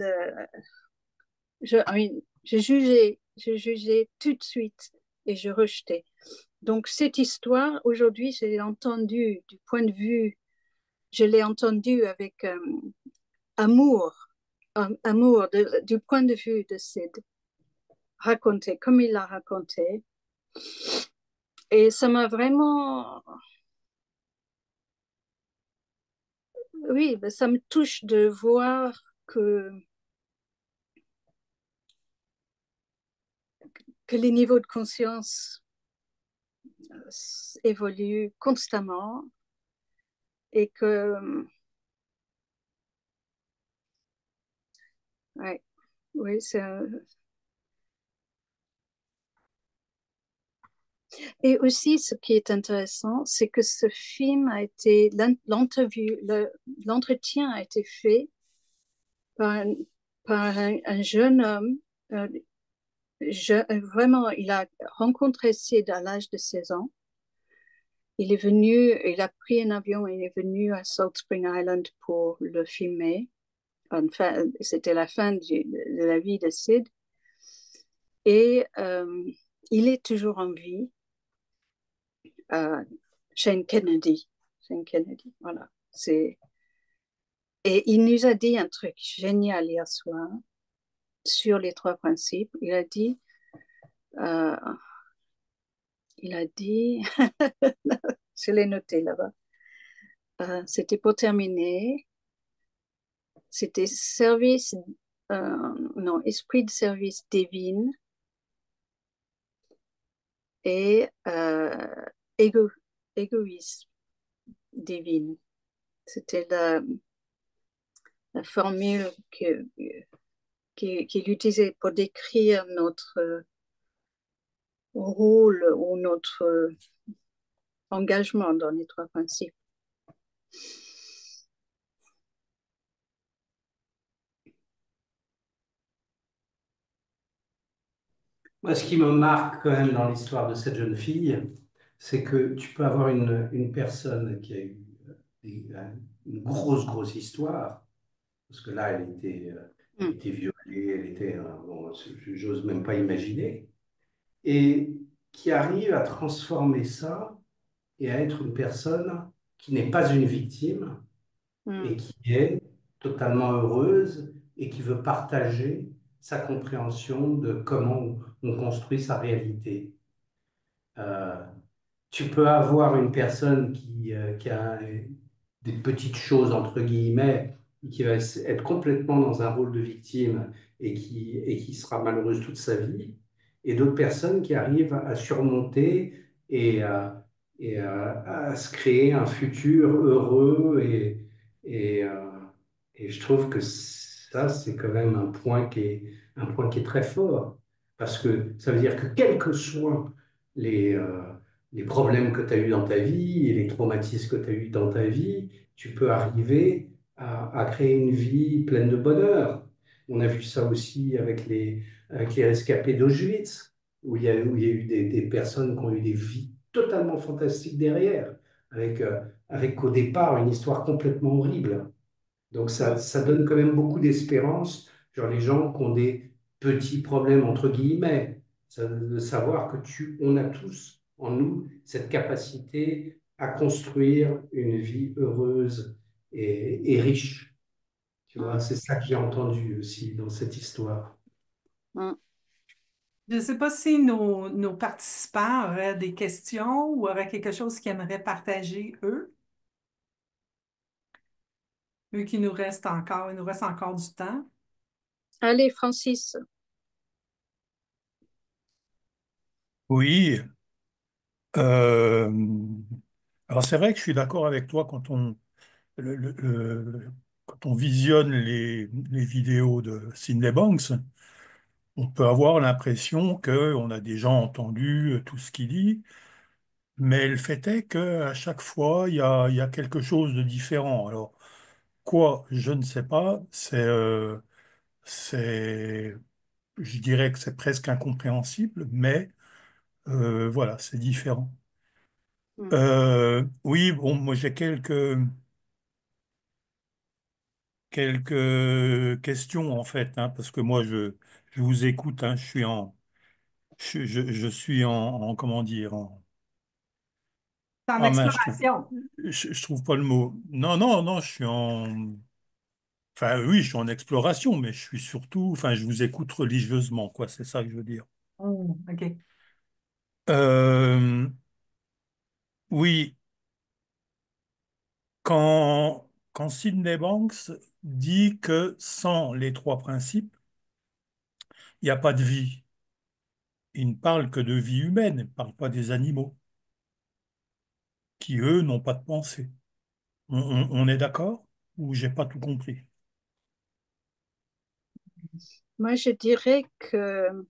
[SPEAKER 4] je jugeais tout de suite et je rejetais. Donc, cette histoire, aujourd'hui, je l'ai entendue du point de vue, je l'ai entendue avec amour, amour du point de vue de Sid, raconté comme il l'a raconté. Et ça m'a vraiment, oui, ça me touche de voir que les niveaux de conscience évoluent constamment et que, ouais, oui, c'est et aussi, ce qui est intéressant, c'est que ce film a été, l'entretien a été fait par un jeune homme. euh, Vraiment, il a rencontré Sid à l'âge de 16 ans. Il est venu, il a pris un avion et il est venu à Salt Spring Island pour le filmer. Enfin, c'était la fin de la vie de Sid. Et il est toujours en vie. Euh, Shane Kennedy. Shane Kennedy, voilà. Et il nous a dit un truc génial hier soir sur les trois principes. Euh, il a dit, je l'ai noté là-bas, c'était pour terminer, c'était service, non, esprit de service divine et égo, égoïsme divine. C'était la formule qu'il utilisait pour décrire notre rôle ou notre engagement dans les trois principes.
[SPEAKER 5] Moi, ce qui me marque quand même dans l'histoire de cette jeune fille, c'est que tu peux avoir une personne qui a eu des- une grosse histoire, parce que là, elle
[SPEAKER 4] Mm.
[SPEAKER 5] était violée, bon, j'ose même pas imaginer, et qui arrive à transformer ça et à être une personne qui n'est pas une victime et
[SPEAKER 4] Mm.
[SPEAKER 5] qui est totalement heureuse et qui veut partager sa compréhension de comment on construit sa réalité. Euh, Tu peux avoir une personne qui a des petites choses, entre guillemets, qui va être complètement dans un rôle de victime et qui sera malheureuse toute sa vie, et d'autres personnes qui arrivent à surmonter et à se créer un futur heureux. Et, euh, et je trouve que ça, c'est quand même un point qui est très fort, parce que ça veut dire que quels que soient les... les problèmes que tu as eus dans ta vie et les traumatismes que tu as eus dans ta vie, tu peux arriver à créer une vie pleine de bonheur. On a vu ça aussi avec les rescapés d'Auschwitz, où il y a eu des personnes qui ont eu des vies totalement fantastiques derrière, avec au départ une histoire complètement horrible. Donc ça donne quand même beaucoup d'espérance sur les gens qui ont des petits problèmes, entre guillemets. De savoir que on a tous en nous cette capacité à construire une vie heureuse et riche. Tu vois,
[SPEAKER 4] Mm.
[SPEAKER 5] c'est ça que j'ai entendu aussi dans cette histoire.
[SPEAKER 4] Mm.
[SPEAKER 1] Je ne sais pas si nos participants auraient des questions ou auraient quelque chose qu'ils aimeraient partager, eux, vu qu'il nous reste encore, il nous reste encore du temps.
[SPEAKER 4] Allez, Francis.
[SPEAKER 6] Oui, euh, alors c'est vrai que je suis d'accord avec toi quand on visionne les vidéos de Sydney Banks, on peut avoir l'impression qu'on a déjà entendu tout ce qu'il dit, mais le fait est qu'à chaque fois, il y a quelque chose de différent. Alors, quoi, je ne sais pas, c'est, je dirais que c'est presque incompréhensible, mais voilà, c'est différent.
[SPEAKER 4] Mm.
[SPEAKER 6] Oui, bon, moi j'ai quelques questions en fait, hein, parce que moi je vous écoute, hein, je suis comment dire,
[SPEAKER 1] C'est en
[SPEAKER 6] ah mince,
[SPEAKER 1] exploration.
[SPEAKER 6] je trouve pas le mot. Non, enfin oui, je suis en exploration, mais je suis surtout, enfin je vous écoute religieusement, quoi, c'est ça que je veux dire.
[SPEAKER 1] OK.
[SPEAKER 6] Euh, oui, quand Sydney Banks dit que sans les trois principes, il n'y a pas de vie. Il ne parle que de vie humaine, il ne parle pas des animaux, qui eux n'ont pas de pensée. On est d'accord? Ou j'ai pas tout compris?
[SPEAKER 4] Moi, je dirais que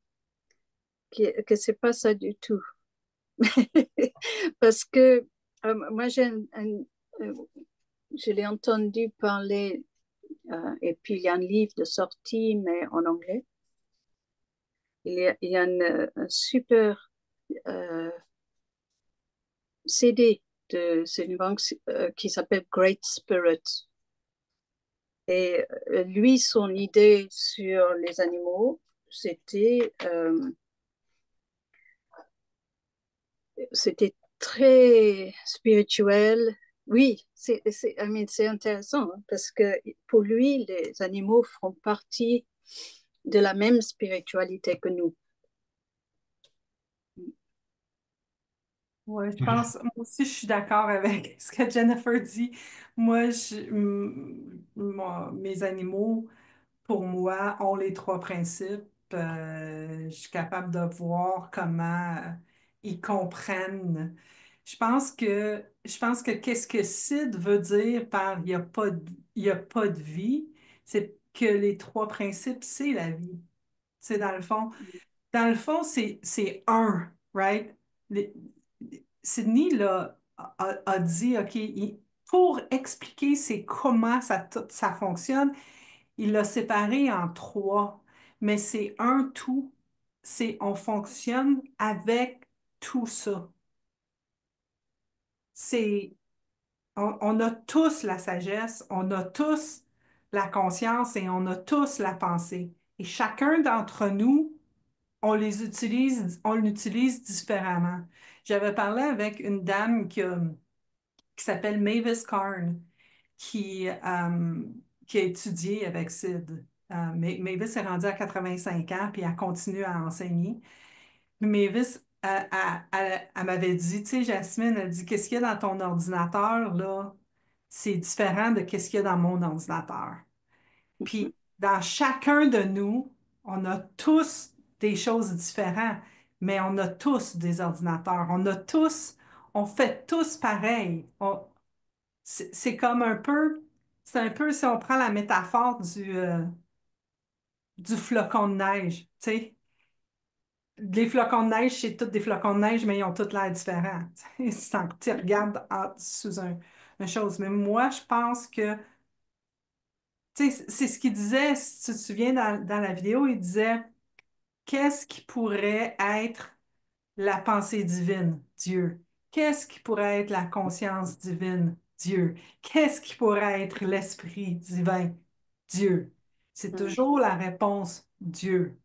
[SPEAKER 4] c'est pas ça du tout. Parce que moi, euh, je l'ai entendu parler, et puis il y a un livre de sortie, mais en anglais. Il y a un super euh, CD de Cinebank qui s'appelle Great Spirit. Et lui, son idée sur les animaux, c'était très spirituel. Oui, c'est intéressant hein, parce que pour lui, les animaux font partie de la même spiritualité que nous.
[SPEAKER 1] Ouais, je pense, moi aussi, je suis d'accord avec ce que Jennifer dit. Mes animaux, pour moi, ont les trois principes. Je suis capable de voir comment ils comprennent. Je pense que qu'est-ce que Sid veut dire par il y a pas de vie, c'est que les trois principes, c'est la vie. C'est dans le fond, c'est un, right? Les- Sydney là, a dit, OK, pour expliquer c'est comment ça fonctionne, il l'a séparé en trois, mais c'est un tout. c'est on fonctionne avec tout ça. C'est, on a tous la sagesse, on a tous la conscience et on a tous la pensée. Et chacun d'entre nous, on l'utilise différemment. J'avais parlé avec une dame qui s'appelle Mavis Karn, qui a étudié avec Sid. Mavis est rendue à 85 ans, puis elle continue à enseigner. Mavis, elle m'avait dit, tu sais, Jasmine, elle dit, qu'est-ce qu'il y a dans ton ordinateur, là? C'est différent de qu'est-ce qu'il y a dans mon ordinateur.
[SPEAKER 4] Mhm.
[SPEAKER 1] Puis, dans chacun de nous, on a tous des choses différentes, mais on a tous des ordinateurs. On fait tous pareil. C'est comme un peu, c'est un peu si on prend la métaphore du flocon de neige, tu sais. Les flocons de neige, c'est tous des flocons de neige, mais ils ont tous l'air différents. Sans que tu regardes sous une chose. Mais moi, je pense que, tu sais, c'est ce qu'il disait, si tu te souviens dans la vidéo, il disait, qu'est-ce qui pourrait être la pensée divine, Dieu? Qu'est-ce qui pourrait être la conscience divine, Dieu? Qu'est-ce qui pourrait être l'esprit divin, Dieu? C'est
[SPEAKER 4] Mm.
[SPEAKER 1] toujours la réponse, Dieu.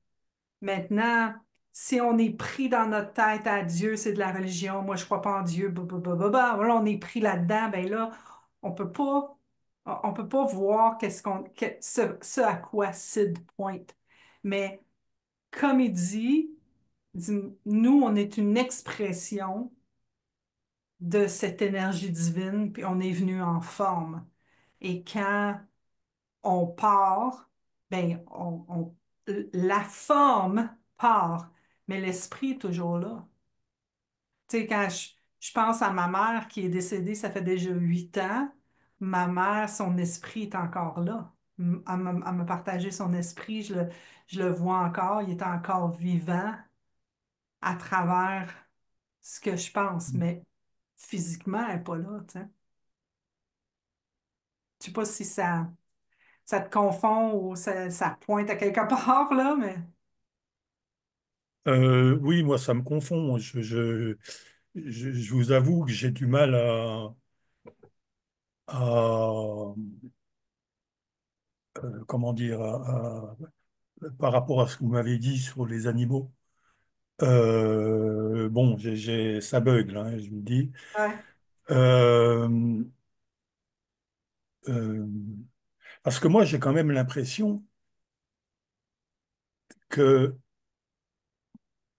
[SPEAKER 1] Maintenant, si on est pris dans notre tête à Dieu, c'est de la religion, moi je crois pas en Dieu, voilà, on est pris là-dedans, ben là, on peut pas, on peut pas voir ce à quoi Sid pointe. Mais comme il dit, nous, on est une expression de cette énergie divine, puis on est venu en forme. Et quand on part, ben, la forme part, mais l'esprit est toujours là. Tu sais, quand je pense à ma mère qui est décédée, ça fait déjà 8 ans, ma mère, son esprit est encore là. Elle m'a partagé son esprit, je le vois encore, il est encore vivant à travers ce que je pense, mais physiquement, elle n'est pas là, tu sais. Je sais pas si ça te confond ou ça pointe à quelque part, là, mais...
[SPEAKER 6] Oui, moi, ça me confond. Je vous avoue que j'ai du mal à, comment dire, par rapport à ce que vous m'avez dit sur les animaux. Bon, ça bug, là, hein, je vous le dis.
[SPEAKER 1] Ouais.
[SPEAKER 6] Euh, euh, Parce que moi, j'ai quand même l'impression que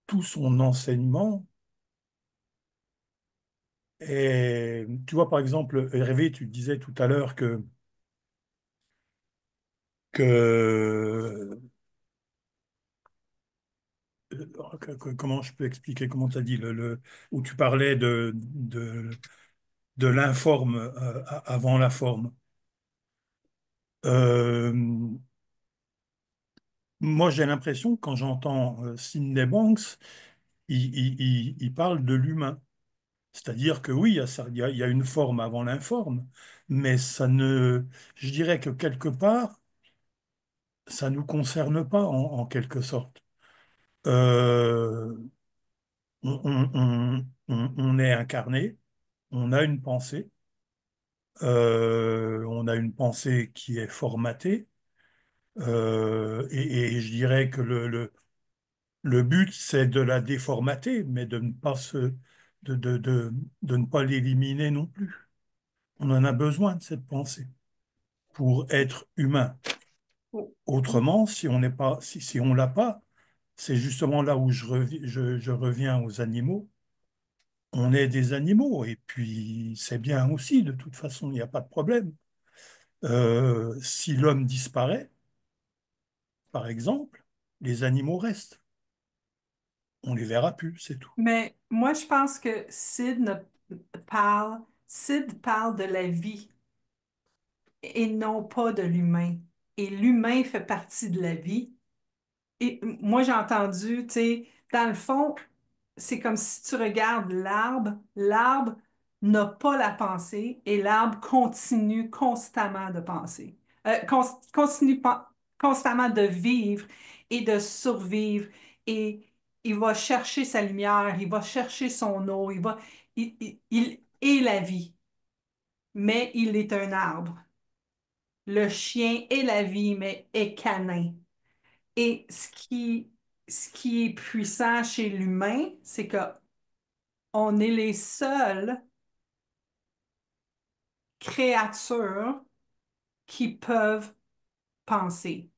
[SPEAKER 6] tout son enseignement est... Tu vois, par exemple, Hervé, tu disais tout à l'heure que comment je peux expliquer, comment tu as dit, où tu parlais de l'informe avant la forme. Euh, Moi, j'ai l'impression que quand j'entends Sydney Banks, il parle de l'humain. C'est-à-dire que oui, il y a une forme avant l'informe, mais ça ne, je dirais que quelque part, ça ne nous concerne pas en quelque sorte. Euh, on est incarné, on a une pensée, on a une pensée qui est formatée, et je dirais que le but, c'est de la déformater, mais de ne pas de ne pas l'éliminer non plus. On en a besoin de cette pensée pour être humain. Autrement, si on n'est pas, si on l'a pas, c'est justement là où je reviens aux animaux. On est des animaux, et puis c'est bien aussi, de toute façon, il n'y a pas de problème. Si l'homme disparaît, par exemple, les animaux restent. On les verra plus, c'est tout.
[SPEAKER 1] Mais moi, je pense que Sid parle de la vie et non pas de l'humain. Et l'humain fait partie de la vie. Et moi, j'ai entendu, tu sais, dans le fond, c'est comme si tu regardes l'arbre n'a pas la pensée et l'arbre continue constamment de penser, continue constamment de vivre et de survivre. Et il va chercher sa lumière, il va chercher son eau, il est la vie, mais il est un arbre. Le chien est la vie, mais est canin. Et ce qui est puissant chez l'humain, c'est que on est les seules créatures qui peuvent penser.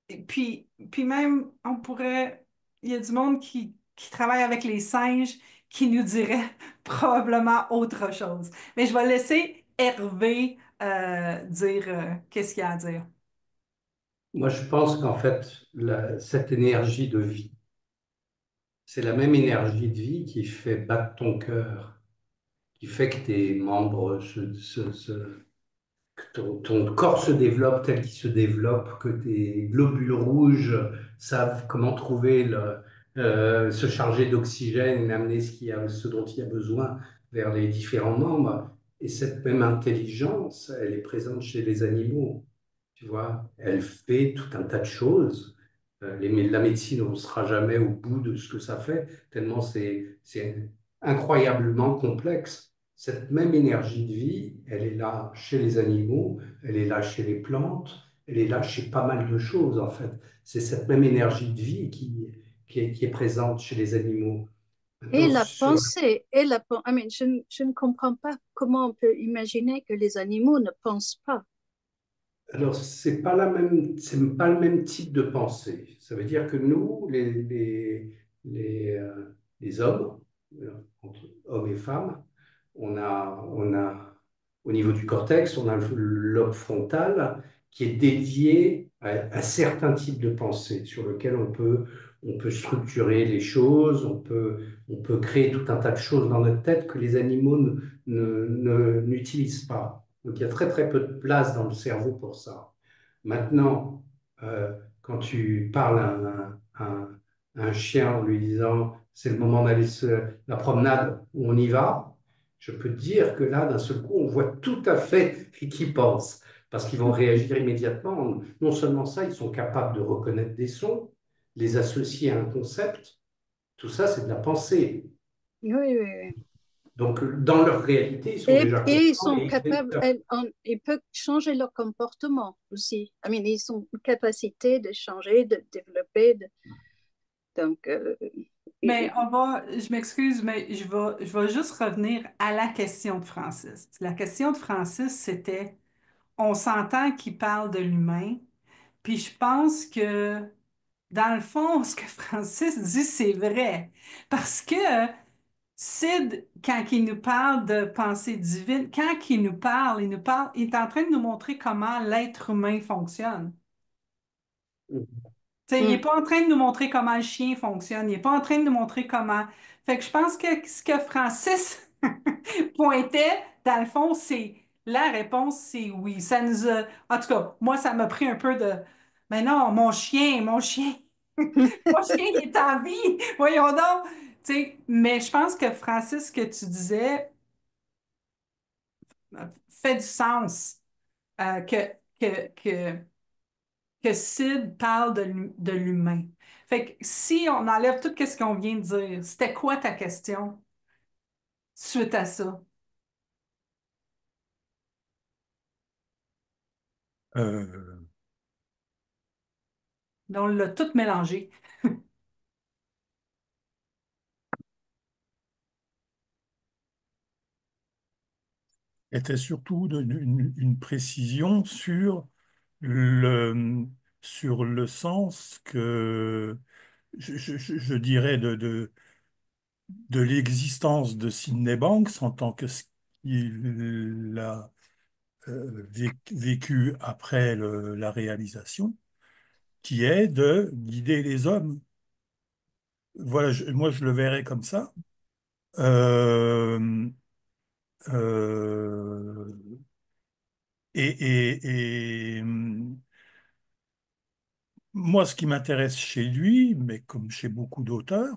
[SPEAKER 1] Et puis même, on pourrait, il y a du monde qui travaille avec les singes qui nous dirait probablement autre chose. Mais je vais laisser Hervé dire qu'est-ce qu'il y a à dire.
[SPEAKER 5] Moi, je pense qu'en fait, cette énergie de vie, c'est la même énergie de vie qui fait battre ton cœur, qui fait que tes membres que ton corps se développe tel qu'il se développe, que tes globules rouges savent comment trouver se charger d'oxygène et amener ce dont il y a besoin vers les différents membres. Et cette même intelligence, elle est présente chez les animaux. Tu vois, elle fait tout un tas de choses. La médecine, on ne sera jamais au bout de ce que ça fait, tellement c'est incroyablement complexe. Cette même énergie de vie, elle est là chez les animaux, elle est là chez les plantes, elle est là chez pas mal de choses, en fait. C'est cette même énergie de vie qui est présente chez les animaux.
[SPEAKER 4] Et
[SPEAKER 5] Maintenant,
[SPEAKER 4] la
[SPEAKER 5] sur
[SPEAKER 4] pensée, I mean, je ne comprends pas comment on peut imaginer que les animaux ne pensent pas.
[SPEAKER 5] Alors, c'est pas le même type de pensée. Ça veut dire que nous, les hommes, entre hommes et femmes, on a, au niveau du cortex, on a le lobe frontal qui est dédié à certains types de pensée sur lequel on peut structurer les choses, on peut créer tout un tas de choses dans notre tête que les animaux n'utilisent pas. Donc il y a très très peu de place dans le cerveau pour ça. Maintenant, quand tu parles à un chien en lui disant c'est le moment d'aller la promenade où on y va, je peux te dire que là, d'un seul coup, on voit tout à fait ce qu'ils pensent. Parce qu'ils vont réagir immédiatement. Non seulement ça, ils sont capables de reconnaître des sons, les associer à un concept. Tout ça, c'est de la pensée.
[SPEAKER 4] Oui, oui, oui.
[SPEAKER 5] Donc, dans leur réalité, ils sont déjà
[SPEAKER 4] Et ils
[SPEAKER 5] conscients
[SPEAKER 4] sont
[SPEAKER 5] et
[SPEAKER 4] capables, ils peuvent changer leur comportement aussi. I mean, ils ont une capacité de changer, de développer. Donc,
[SPEAKER 1] Mais je m'excuse, mais je vais juste revenir à la question de Francis. La question de Francis, c'était, on s'entend qu'il parle de l'humain, puis je pense que, dans le fond, ce que Francis dit, c'est vrai. Parce que Sid, quand il nous parle de pensée divine, quand il est en train de nous montrer comment l'être humain fonctionne. T'sais, il n'est
[SPEAKER 4] mm,
[SPEAKER 1] pas en train de nous montrer comment le chien fonctionne. Il n'est pas en train de nous montrer comment. Fait que je pense que ce que Francis pointait, dans le fond, c'est la réponse, c'est oui. Ça nous a. En tout cas, moi, ça m'a pris un peu de. Mais non, mon chien, mon chien, il est en vie. Voyons donc. Mais je pense que Francis, ce que tu disais fait du sens. euh, que, que que Sid parle de l'humain. Fait que si on enlève tout ce qu'on vient de dire, c'était quoi ta question suite à ça?
[SPEAKER 6] Euh,
[SPEAKER 1] Donc, on l'a tout mélangé.
[SPEAKER 6] était surtout une précision le, sur le sens que je dirais de l'existence de Sydney Banks en tant que ce qu'il a vécu après la réalisation, qui est de guider les hommes. Voilà, moi je le verrais comme ça. Euh, euh, et moi, ce qui m'intéresse chez lui, mais comme chez beaucoup d'auteurs,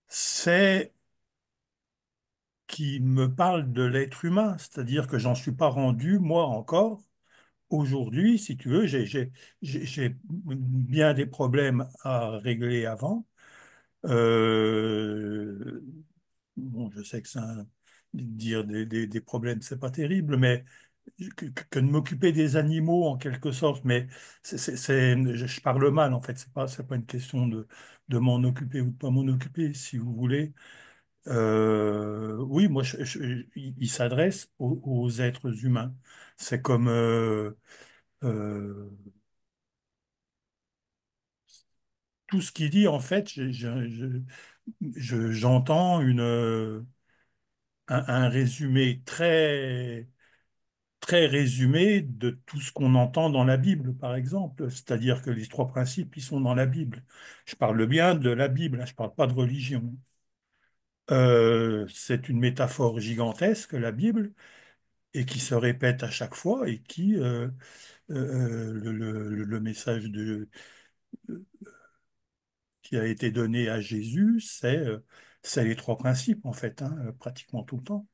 [SPEAKER 6] c'est qu'il me parle de l'être humain, c'est-à-dire que j'en suis pas rendu, moi encore, aujourd'hui, si tu veux, j'ai bien des problèmes à régler avant. Euh, bon, je sais que dire des problèmes, c'est pas terrible, mais que de m'occuper des animaux en quelque sorte, mais je parle mal en fait, c'est pas une question de m'en occuper ou de pas m'en occuper, si vous voulez. Oui, moi, il s'adresse aux êtres humains. C'est comme euh, tout ce qu'il dit, en fait, j'entends un résumé très résumé de tout ce qu'on entend dans la Bible, par exemple. C'est-à-dire que les trois principes, ils sont dans la Bible. Je parle bien de la Bible, hein, je ne parle pas de religion. C'est une métaphore gigantesque, la Bible, et qui se répète à chaque fois, et qui, le message qui a été donné à Jésus, c'est les trois principes, en fait, hein, pratiquement tout le temps.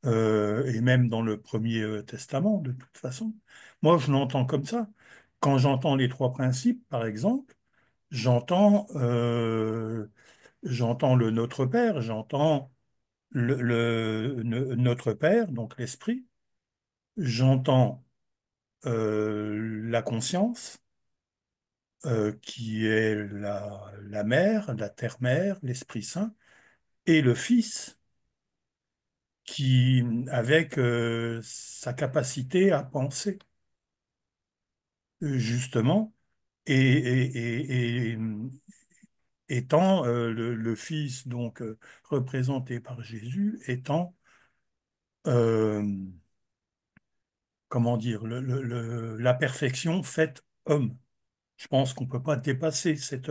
[SPEAKER 6] Et même dans le Premier Testament, de toute façon. Moi, je l'entends comme ça. Quand j'entends les trois principes, par exemple, j'entends j'entends le Notre Père, j'entends Notre Père, donc l'Esprit, j'entends la conscience, qui est la mère, la terre-mère, l'Esprit Saint, et le Fils, qui, avec sa capacité à penser, justement, et étant le Fils, donc représenté par Jésus, étant, euh, comment dire, la perfection faite homme. Je pense qu'on ne peut pas dépasser cette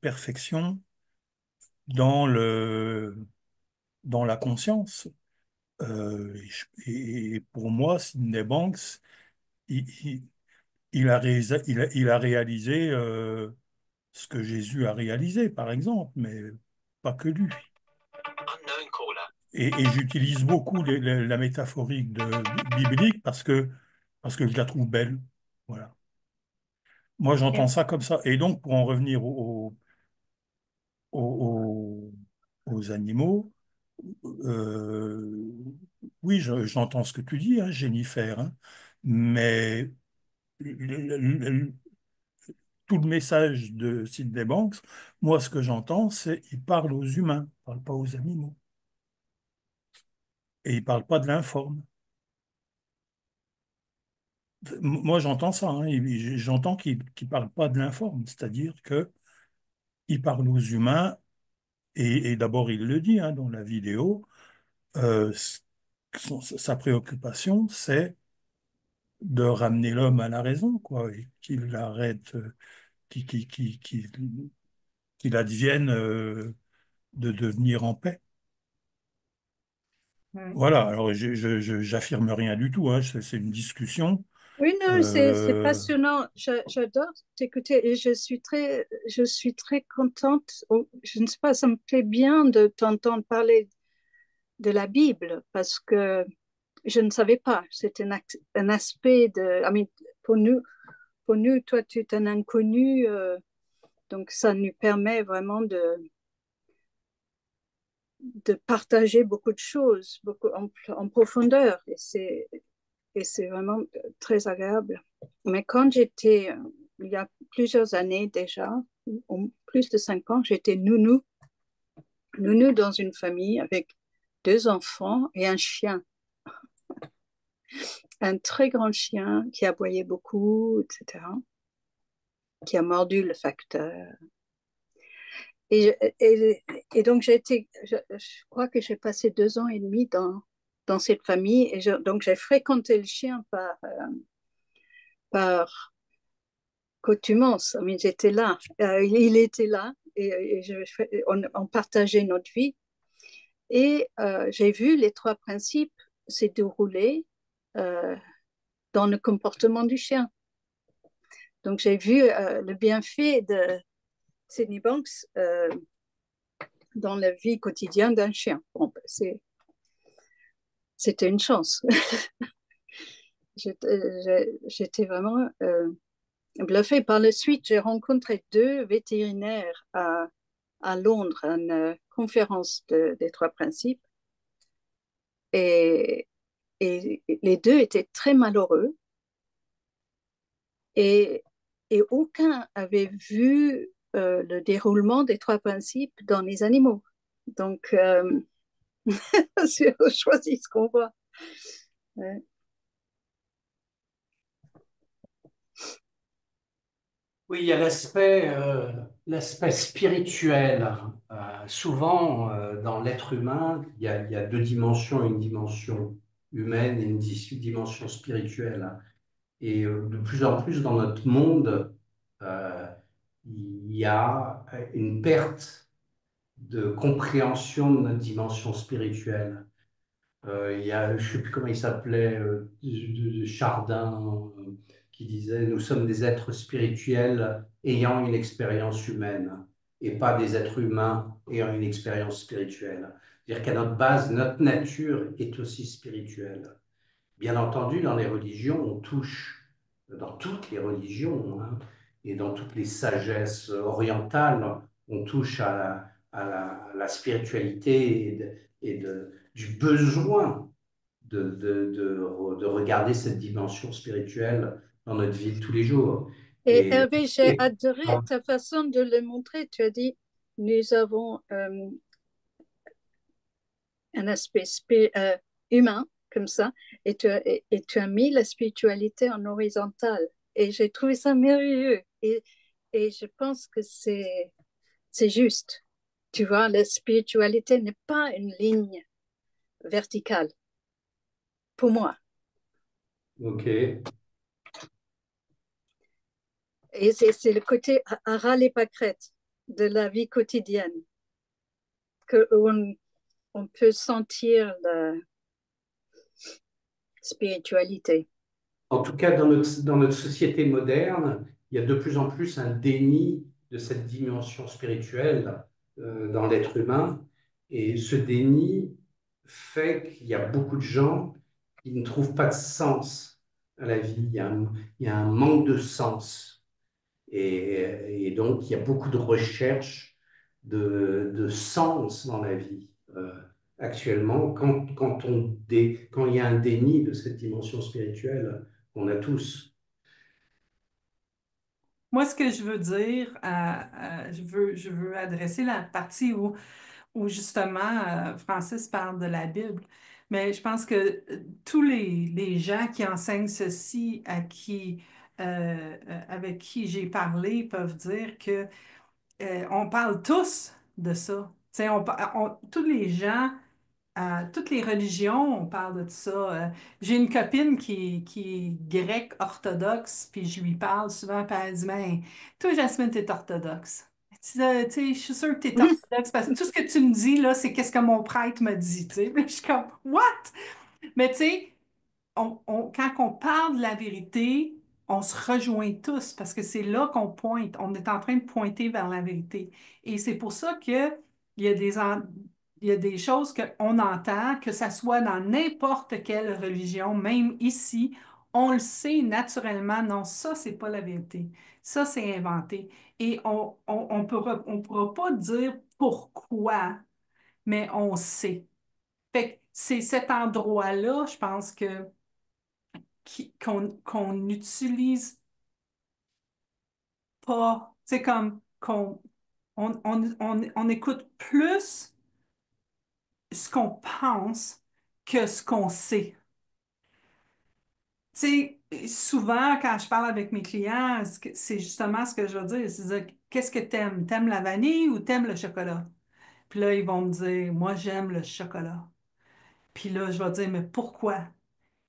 [SPEAKER 6] perfection dans dans la conscience. Et pour moi, Sydney Banks, il, il- il a réalisé ce que Jésus a réalisé, par exemple, mais pas que lui. Et j'utilise beaucoup la métaphorique biblique parce que je la trouve belle. Voilà. Moi, j'entends ça comme ça. Et donc, pour en revenir aux, aux animaux, euh, oui, j'entends ce que tu dis, hein, Jennifer, hein, mais le- tout le message de Sydney Banks, moi, ce que j'entends, c'est qu'il parle aux humains, il parle pas aux animaux. Et il parle pas de l'informe. Moi, j'entends ça, hein, j'entends qu'il parle pas de l'informe, c'est-à-dire que il parle aux humains, et d'abord, il le dit, hein, dans la vidéo, sa préoccupation, c'est de ramener l'homme à la raison, quoi, et qu'il arrête, qu'il advienne de devenir en paix.
[SPEAKER 4] Ouais.
[SPEAKER 6] Voilà, alors j'affirme rien du tout, hein, c'est une discussion.
[SPEAKER 4] Oui, non, c'est
[SPEAKER 6] Euh,
[SPEAKER 4] passionnant. J'adore t'écouter et je suis très contente. Je ne sais pas, ça me plaît bien de t'entendre parler de la Bible parce que je ne savais pas. C'est un aspect de. I mean, pour nous, toi, tu es un inconnu, donc ça nous permet vraiment de partager beaucoup de choses, beaucoup en profondeur, et c'est vraiment très agréable. Mais quand j'étais, il y a plusieurs années déjà, plus de 5 ans, j'étais nounou dans une famille avec 2 enfants et un chien, un très grand chien qui aboyait beaucoup, etc., qui a mordu le facteur. Et, et, et donc, je crois que j'ai passé 2 ans et demi dans cette famille. Et donc, j'ai fréquenté le chien par coutumance. Mais j'étais là. Il était là. On partageait notre vie. Et j'ai vu les trois principes se dérouler euh, dans le comportement du chien. Donc, j'ai vu le bienfait de Sydney Banks dans la vie quotidienne d'un chien. Bon, c'était une chance. J'étais vraiment bluffée. Par la suite, j'ai rencontré deux vétérinaires à Londres, à une conférence des trois principes. Et, et les deux étaient très malheureux et, et aucun avait vu le déroulement des trois principes dans les animaux. Donc, on choisit ce qu'on voit. Ouais.
[SPEAKER 5] Oui, il y a l'aspect spirituel. Souvent, dans l'être humain, il y a deux dimensions, une dimension humaine et une dimension spirituelle. Et de plus en plus dans notre monde, euh, il y a une perte de compréhension de notre dimension spirituelle. Il y a, je ne sais plus comment il s'appelait, de Chardin, qui disait, nous sommes des êtres spirituels ayant une expérience humaine et pas des êtres humains ayant une expérience spirituelle. C'est-à-dire qu'à notre base, notre nature est aussi spirituelle. Bien entendu, dans les religions, on touche, dans toutes les religions, hein, et dans toutes les sagesses orientales, on touche à la spiritualité du besoin de regarder cette dimension spirituelle dans notre vie de tous les jours.
[SPEAKER 4] Et
[SPEAKER 5] Et,
[SPEAKER 4] Hervé, j'ai
[SPEAKER 5] et
[SPEAKER 4] adoré ta façon de le montrer. Tu as dit, nous avons un aspect humain comme ça, et tu as mis la spiritualité en horizontal. Et j'ai trouvé ça merveilleux. Et je pense que c'est juste. Tu vois, la spiritualité n'est pas une ligne verticale, pour moi.
[SPEAKER 5] ok.
[SPEAKER 4] Et c'est le côté à ras les pâquerettes de la vie quotidienne, que on peut sentir la spiritualité.
[SPEAKER 5] En tout cas, dans notre société moderne, il y a de plus en plus un déni de cette dimension spirituelle dans l'être humain. Et ce déni fait qu'il y a beaucoup de gens qui ne trouvent pas de sens à la vie. Il y a un manque de sens. Et donc, il y a beaucoup de recherches de sens dans la vie. Actuellement, quand il y a un déni de cette dimension spirituelle qu'on a tous.
[SPEAKER 1] Moi, ce que je veux dire, je veux adresser la partie où justement Francis parle de la Bible. Mais je pense que tous les gens qui enseignent ceci, avec qui j'ai parlé, peuvent dire que on parle tous de ça. Tu sais, tous les gens, toutes les religions, on parle de ça. J'ai une copine qui est grecque orthodoxe, puis je lui parle souvent, puis elle dit, mais toi, Jasmine, t'es orthodoxe. Tu sais, je suis sûre que t'es orthodoxe parce que tout ce que tu me dis, là, c'est qu'est-ce que mon prêtre me dit, tu sais. Puis je suis comme, what? Mais tu sais, quand on parle de la vérité, on se rejoint tous parce que c'est là qu'on pointe. On est en train de pointer vers la vérité. Et c'est pour ça que il y a il y a des choses qu'on entend, que ça soit dans n'importe quelle religion, même ici, on le sait naturellement, non, ça, c'est pas la vérité. Ça, c'est inventé. Et on pourra pas dire pourquoi, mais on sait. Fait que c'est cet endroit-là, je pense qu'on n'utilise pas. C'est comme qu'on on écoute plus ce qu'on pense que ce qu'on sait. Tu sais, souvent, quand je parle avec mes clients, c'est justement ce que je veux dire. C'est dire, qu'est-ce que t'aimes? T'aimes la vanille ou t'aimes le chocolat? Puis là, ils vont me dire, moi, j'aime le chocolat. Puis là, je vais dire, mais pourquoi?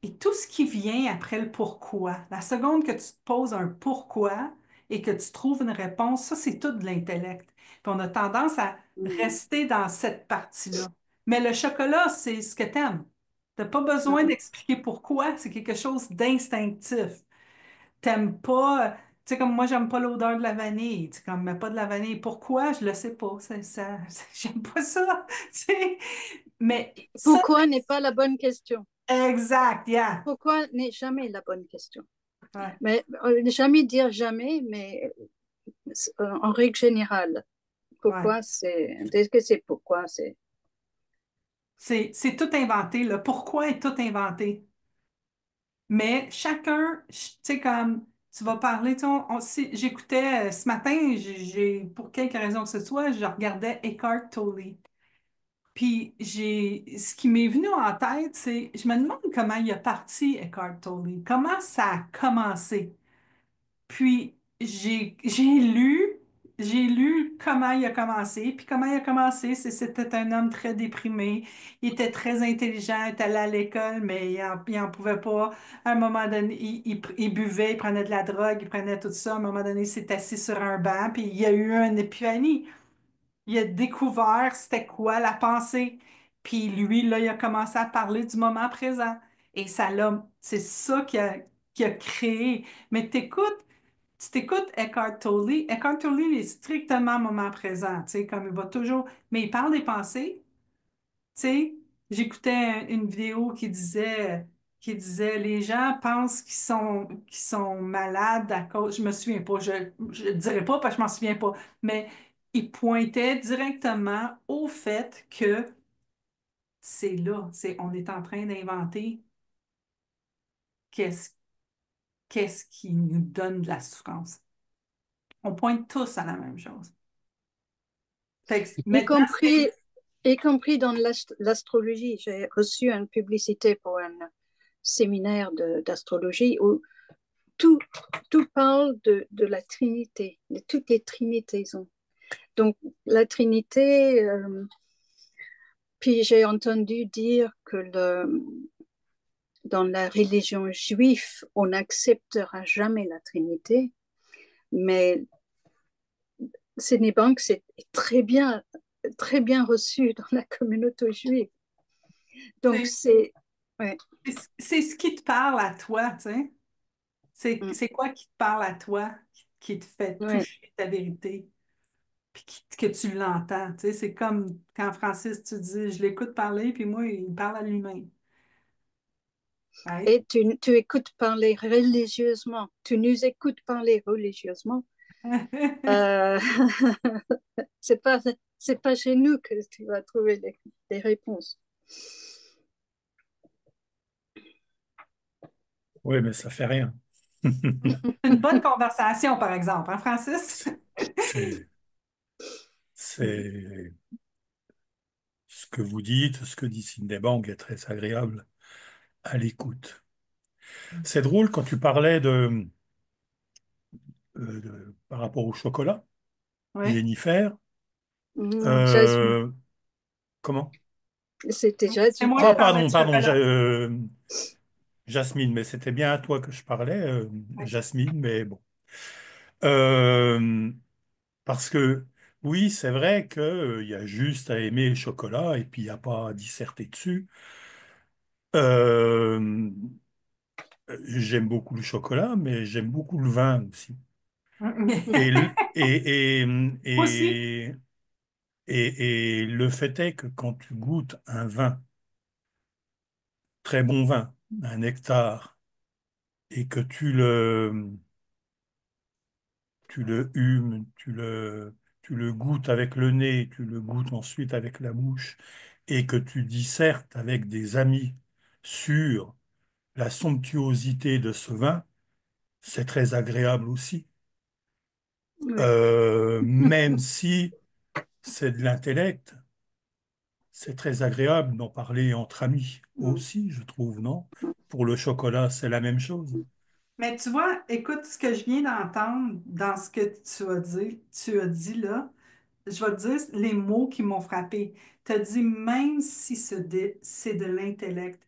[SPEAKER 1] Et tout ce qui vient après le pourquoi, la seconde que tu te poses un pourquoi et que tu trouves une réponse, ça, c'est tout de l'intellect. Puis on a tendance à rester dans cette partie-là. Mais le chocolat, c'est ce que tu aimes. Tu n'as pas besoin d'expliquer pourquoi, c'est quelque chose d'instinctif. T'aimes pas, tu sais, comme moi, j'aime pas l'odeur de la vanille. Tu sais, comme, mais pas de la vanille. Pourquoi? Je le sais pas. J'aime pas ça. Tu sais. Mais ça,
[SPEAKER 4] Pourquoi n'est pas la bonne question?
[SPEAKER 1] Exact, yeah.
[SPEAKER 4] Pourquoi n'est jamais la bonne question.
[SPEAKER 1] Ouais.
[SPEAKER 4] Mais jamais dire jamais, mais en règle générale,
[SPEAKER 1] Ouais.
[SPEAKER 4] pourquoi c'est. Est-ce que c'est pourquoi c'est.
[SPEAKER 1] C'est tout inventé, le pourquoi est tout inventé. Mais chacun, tu sais, comme tu vas parler, tu sais, j'écoutais ce matin, pour quelque raison que ce soit, je regardais Eckhart Tolle. Puis ce qui m'est venu en tête, c'est, je me demande comment il a parti Eckhart Tolle, comment ça a commencé. Puis j'ai lu comment il a commencé. Puis comment il a commencé, c'était un homme très déprimé. Il était très intelligent, il était allé à l'école, mais il en pouvait pas. À un moment donné, il buvait, il prenait de la drogue, il prenait tout ça. À un moment donné, il s'est assis sur un banc, puis il y a eu une épiphanie. Il a découvert c'était quoi la pensée. Puis lui, là, il a commencé à parler du moment présent. Et c'est ça qui a créé. Mais tu t'écoutes Eckhart Tolle. Eckhart Tolle, il est strictement moment présent, tu sais, comme il va toujours, mais il parle des pensées, tu sais. J'écoutais une vidéo qui disait, les gens pensent qu'ils sont malades à cause, je me souviens pas, je dirais pas parce que je m'en souviens pas, mais il pointait directement au fait que c'est là, on est en train d'inventer qu'est-ce, qu'est-ce qui nous donne de la souffrance. On pointe tous à la même chose. Fait que
[SPEAKER 4] Y
[SPEAKER 1] maintenant,
[SPEAKER 4] compris, y compris dans l'astrologie. J'ai reçu une publicité pour un séminaire d'astrologie où tout, tout parle de la Trinité, de toutes les trinités. Donc, la Trinité, puis j'ai entendu dire que dans la religion juive, on n'acceptera jamais la Trinité, mais Bank c'est très bien reçu dans la communauté juive. Donc,
[SPEAKER 1] c'est
[SPEAKER 4] c'est. Ouais.
[SPEAKER 1] c'est ce qui te parle à toi, tu sais.
[SPEAKER 4] Mm,
[SPEAKER 1] C'est quoi qui te parle à toi, qui te fait
[SPEAKER 4] ouais.
[SPEAKER 1] toucher ta vérité, puis que tu l'entends, tu sais. C'est comme quand Francis, tu dis, je l'écoute parler, puis moi, il me parle à lui-même. Right?
[SPEAKER 4] Et tu écoutes parler religieusement. Tu nous écoutes parler religieusement. Euh, c'est pas, c'est pas chez nous que tu vas trouver les réponses.
[SPEAKER 6] Oui, mais ça fait rien.
[SPEAKER 1] Une bonne conversation, par exemple, hein, Francis?
[SPEAKER 6] C'est, c'est ce que vous dites, ce que dit Bang est très agréable à l'écoute. C'est drôle quand tu parlais par rapport au chocolat,
[SPEAKER 1] Oui.
[SPEAKER 6] Jennifer.
[SPEAKER 4] Jasmine,
[SPEAKER 6] euh, comment?
[SPEAKER 4] c'était
[SPEAKER 1] C'est
[SPEAKER 4] Jasmine
[SPEAKER 1] moi
[SPEAKER 4] qui
[SPEAKER 1] qui
[SPEAKER 6] Ah,
[SPEAKER 4] a
[SPEAKER 1] parlais
[SPEAKER 6] pardon,
[SPEAKER 1] de
[SPEAKER 6] pardon,
[SPEAKER 1] chocolat.
[SPEAKER 6] Jasmine, mais c'était bien à toi que je parlais,
[SPEAKER 1] Oui.
[SPEAKER 6] Jasmine, mais bon. Euh, Parce que oui, c'est vrai qu'il y a juste à aimer le chocolat et puis il n'y a pas à disserter dessus. Euh, J'aime beaucoup le chocolat, mais j'aime beaucoup le vin aussi. Et, l-
[SPEAKER 1] Moi aussi.
[SPEAKER 6] et le fait est que quand tu goûtes un vin, très bon vin, un nectar, et que tu le humes, tu le goûtes avec le nez, tu le goûtes ensuite avec la bouche, et que tu dissertes avec des amis sur la somptuosité de ce vin, c'est très agréable aussi.
[SPEAKER 4] Oui.
[SPEAKER 6] Même si c'est de l'intellect, c'est très agréable d'en parler entre amis aussi, je trouve, non? Pour le chocolat, c'est la même chose.
[SPEAKER 1] Mais tu vois, écoute, ce que je viens d'entendre dans ce que tu as dit là, je vais te dire les mots qui m'ont frappé. Tu as dit même si c'est de l'intellect.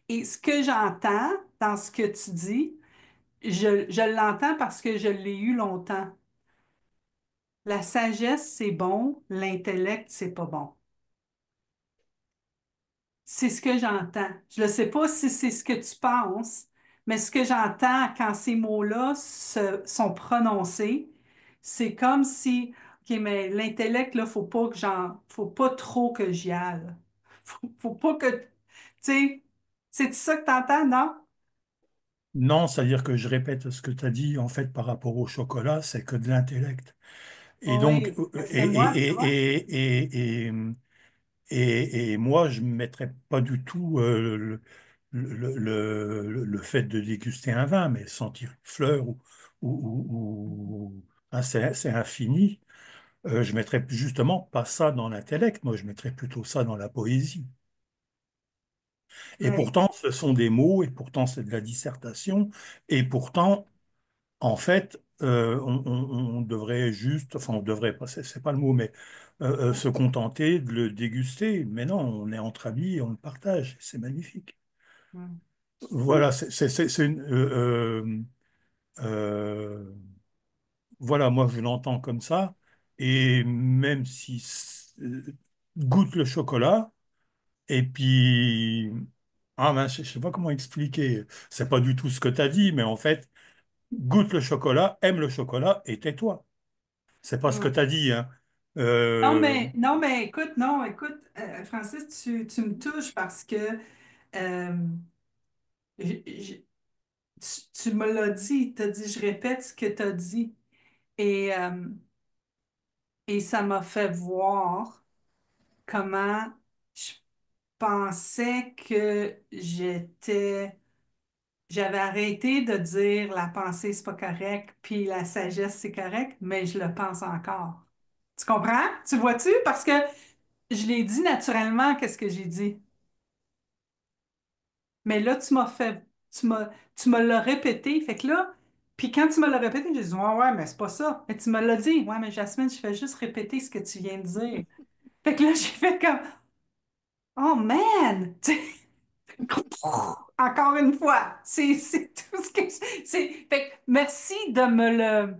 [SPEAKER 1] Et ce que j'entends dans ce que tu dis, je l'entends parce que je l'ai eu longtemps. La sagesse, c'est bon, l'intellect, c'est pas bon. C'est ce que j'entends. Je ne sais pas si c'est ce que tu penses, mais ce que j'entends quand ces mots-là sont prononcés, c'est comme si, OK, mais l'intellect, là, faut pas trop que j'y aille. Faut pas que, tu sais, C'est ça que t'entends, non?
[SPEAKER 6] Non, c'est-à-dire que je répète ce que tu as dit, en fait, par rapport au chocolat, c'est que de l'intellect. Et donc,
[SPEAKER 1] Oui, c'est moi, tu vois.
[SPEAKER 6] et moi, je ne mettrais pas du tout le fait de déguster un vin, mais sentir une fleur hein, c'est infini. Je mettrais justement pas ça dans l'intellect, moi, je mettrais plutôt ça dans la poésie. Et
[SPEAKER 1] Oui,
[SPEAKER 6] pourtant, ce sont des mots, et pourtant, c'est de la dissertation, et pourtant, en fait, on devrait juste, enfin, on devrait pas, c'est pas le mot, mais se contenter de le déguster. Mais non, on est entre amis et on le partage. C'est magnifique.
[SPEAKER 1] mm,
[SPEAKER 6] Voilà, c'est euh, voilà, moi je l'entends comme ça. Et même si goûte le chocolat, et puis ah ben, je sais pas comment expliquer. C'est pas du tout ce que tu as dit, mais en fait, goûte le chocolat, aime le chocolat et tais-toi. C'est pas ce que
[SPEAKER 1] mm.
[SPEAKER 6] tu as dit, hein. Euh,
[SPEAKER 1] Non, mais écoute, non, écoute, Francis, tu me touches parce que euh, j- j- tu me l'as dit, tu as dit, je répète ce que tu as dit. Et, euh, et ça m'a fait voir comment je pensais que j'avais arrêté de dire la pensée, c'est pas correct, puis la sagesse, c'est correct, mais je le pense encore. Tu comprends? Tu vois-tu? Parce que je l'ai dit naturellement, qu'est-ce que j'ai dit? Mais là, tu me l'as répété. Fait que là, puis quand tu me l'as répété, j'ai dit, ouais, ouais, mais c'est pas ça. Mais tu me l'as dit. Ouais, mais Jasmine, je fais juste répéter ce que tu viens de dire. Fait que là, j'ai fait comme, oh man! Encore une fois, c'est tout ce que c'est. Fait que merci de me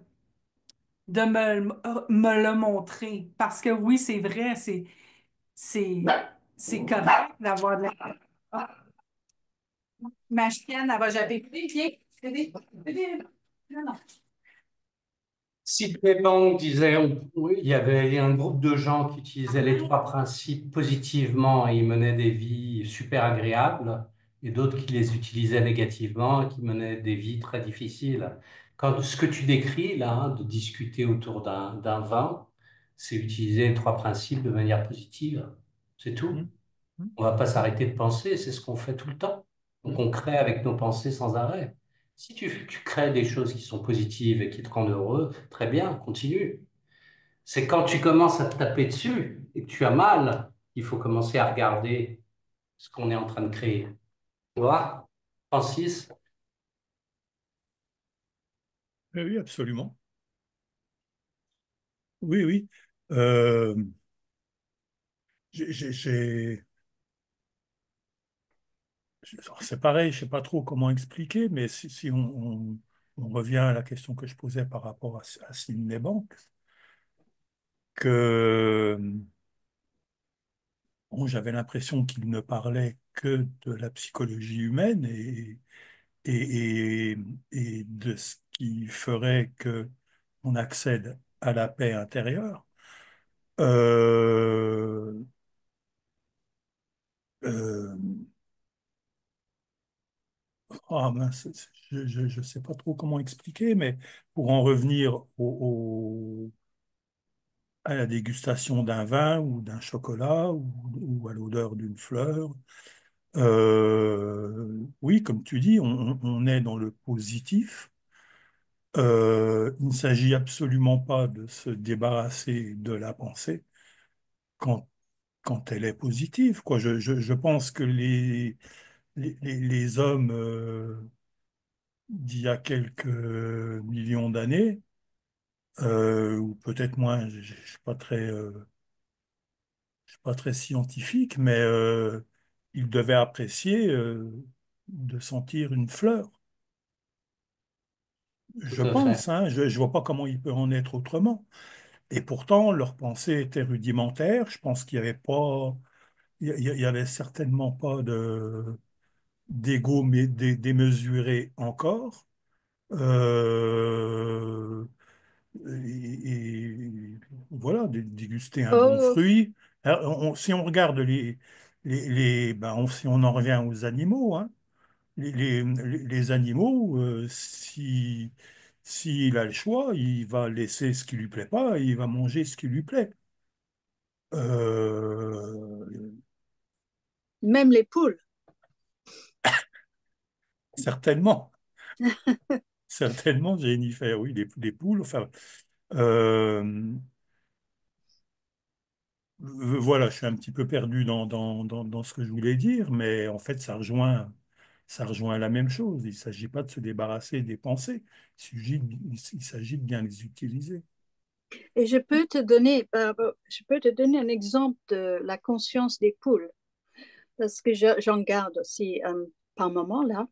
[SPEAKER 1] le montrer. Parce que oui, c'est vrai, c'est, c'est correct d'avoir de la. Ah, ma chienne, elle va jamais. Viens, viens. Non, non.
[SPEAKER 5] Sidney Bank disait, oui, il y avait un groupe de gens qui utilisaient les trois principes positivement et ils menaient des vies super agréables, et d'autres qui les utilisaient négativement et qui menaient des vies très difficiles. Quand ce que tu décris là, hein, de discuter autour d'un vin, c'est utiliser les trois principes de manière positive. C'est tout.
[SPEAKER 6] hum, hum,
[SPEAKER 5] On va pas s'arrêter de penser, c'est ce qu'on fait tout le temps. Donc
[SPEAKER 6] hum,
[SPEAKER 5] on crée avec nos pensées sans arrêt. Si tu crées des choses qui sont positives et qui te rendent heureux, très bien, continue. C'est quand tu commences à te taper dessus et que tu as mal, il faut commencer à regarder ce qu'on est en train de créer. Tu vois, Francis?
[SPEAKER 6] oui, oui, absolument. Oui, oui. Euh, j'ai, j'ai- j'ai- c'est pareil, je sais pas trop comment expliquer, mais si on revient à la question que je posais par rapport à Sydney Banks, que bon, j'avais l'impression qu'il ne parlait que de la psychologie humaine et, et, et de ce qui ferait que on accède à la paix intérieure. Euh, euh, ah mince, je sais pas trop comment expliquer, mais pour en revenir à la dégustation d'un vin ou d'un chocolat ou à l'odeur d'une fleur, oui, comme tu dis, on est dans le positif. Il ne s'agit absolument pas de se débarrasser de la pensée quand, quand elle est positive, quoi. Je pense que les hommes d'il y a quelques millions d'années, ou peut-être moins, je ne suis pas je suis pas très scientifique, mais ils devaient apprécier de sentir une fleur. Je
[SPEAKER 5] Tout à fait.
[SPEAKER 6] pense, hein, je ne vois pas comment il peut en être autrement. Et pourtant, leur pensée était rudimentaire. Je pense qu'il n'y avait pas, il y avait certainement pas d'ego démesuré encore. Euh, et voilà, déguster un bon
[SPEAKER 4] Oh,
[SPEAKER 6] fruit. Alors, si on regarde Si on en revient aux animaux, hein, les animaux, s'il a le choix, il va laisser ce qui lui plaît pas et il va manger ce qui lui plaît. Euh,
[SPEAKER 4] Même les poules.
[SPEAKER 6] certainement, certainement, Jennifer, oui, les poules, enfin, euh, voilà, je suis un petit peu perdu dans ce que je voulais dire, mais en fait, ça rejoint la même chose. Il ne s'agit pas de se débarrasser des pensées, il s'agit de bien les utiliser.
[SPEAKER 4] Et je peux te donner un exemple de la conscience des poules, parce que j'en garde aussi par moment là,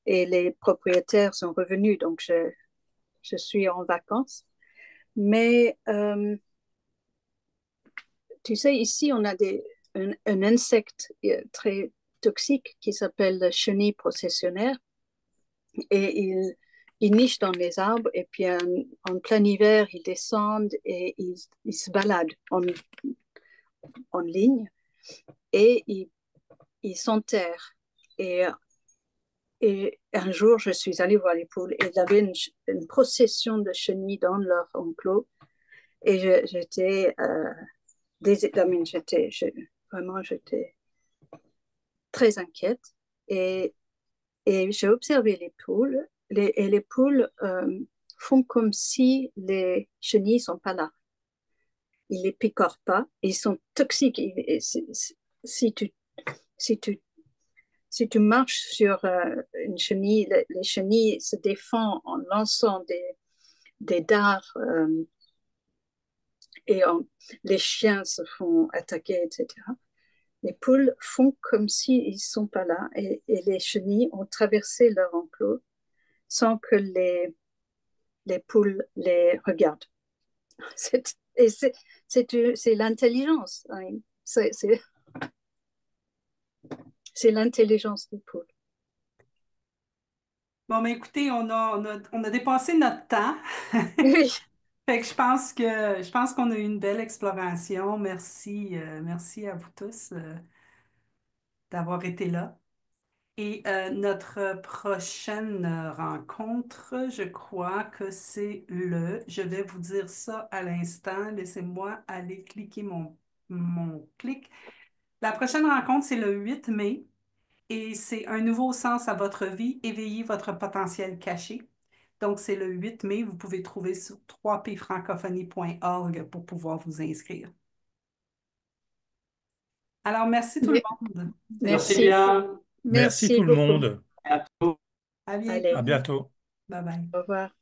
[SPEAKER 4] et les propriétaires sont revenus, donc je suis en vacances. Mais tu sais, ici, on a un insecte très toxique qui s'appelle la chenille processionnaire, et il niche dans les arbres, et puis en plein hiver, ils descendent et ils se baladent en ligne, et ils s'enterrent. Et, et un jour, je suis allée voir les poules et il y avait une procession de chenilles dans leur enclos. Et j'étais vraiment, j'étais très inquiète. Et, et j'ai observé les poules. Et les poules font comme si les chenilles ne sont pas là. Ils ne les picorent pas. Ils sont toxiques. Si tu, si tu si tu marches sur une chenille, les chenilles se défendent en lançant des dards et les chiens se font attaquer, etc. Les poules font comme s'ils ne sont pas là et les chenilles ont traversé leur enclos sans que les poules les regardent. Et c'est l'intelligence. Hein. C'est l'intelligence des poules.
[SPEAKER 1] Bon, mais écoutez, on a dépassé notre temps.
[SPEAKER 4] Oui.
[SPEAKER 1] Fait que je pense qu'on a eu une belle exploration. Merci, merci à vous tous d'avoir été là. Et notre prochaine rencontre, je crois que je vais vous dire ça à l'instant. Laissez-moi aller cliquer mon clic. La prochaine rencontre, c'est le 8 mai et c'est un nouveau sens à votre vie, éveiller votre potentiel caché. Donc, c'est le 8 mai. Vous pouvez trouver sur 3pfrancophonie.org pour pouvoir vous inscrire. Alors, merci tout le monde.
[SPEAKER 5] Merci
[SPEAKER 4] Merci.
[SPEAKER 5] bien.
[SPEAKER 6] Merci
[SPEAKER 4] Merci
[SPEAKER 6] tout le
[SPEAKER 4] beaucoup.
[SPEAKER 6] monde.
[SPEAKER 1] À
[SPEAKER 4] Allez,
[SPEAKER 6] À
[SPEAKER 1] bientôt.
[SPEAKER 6] bientôt.
[SPEAKER 1] Bye bye.
[SPEAKER 4] au revoir.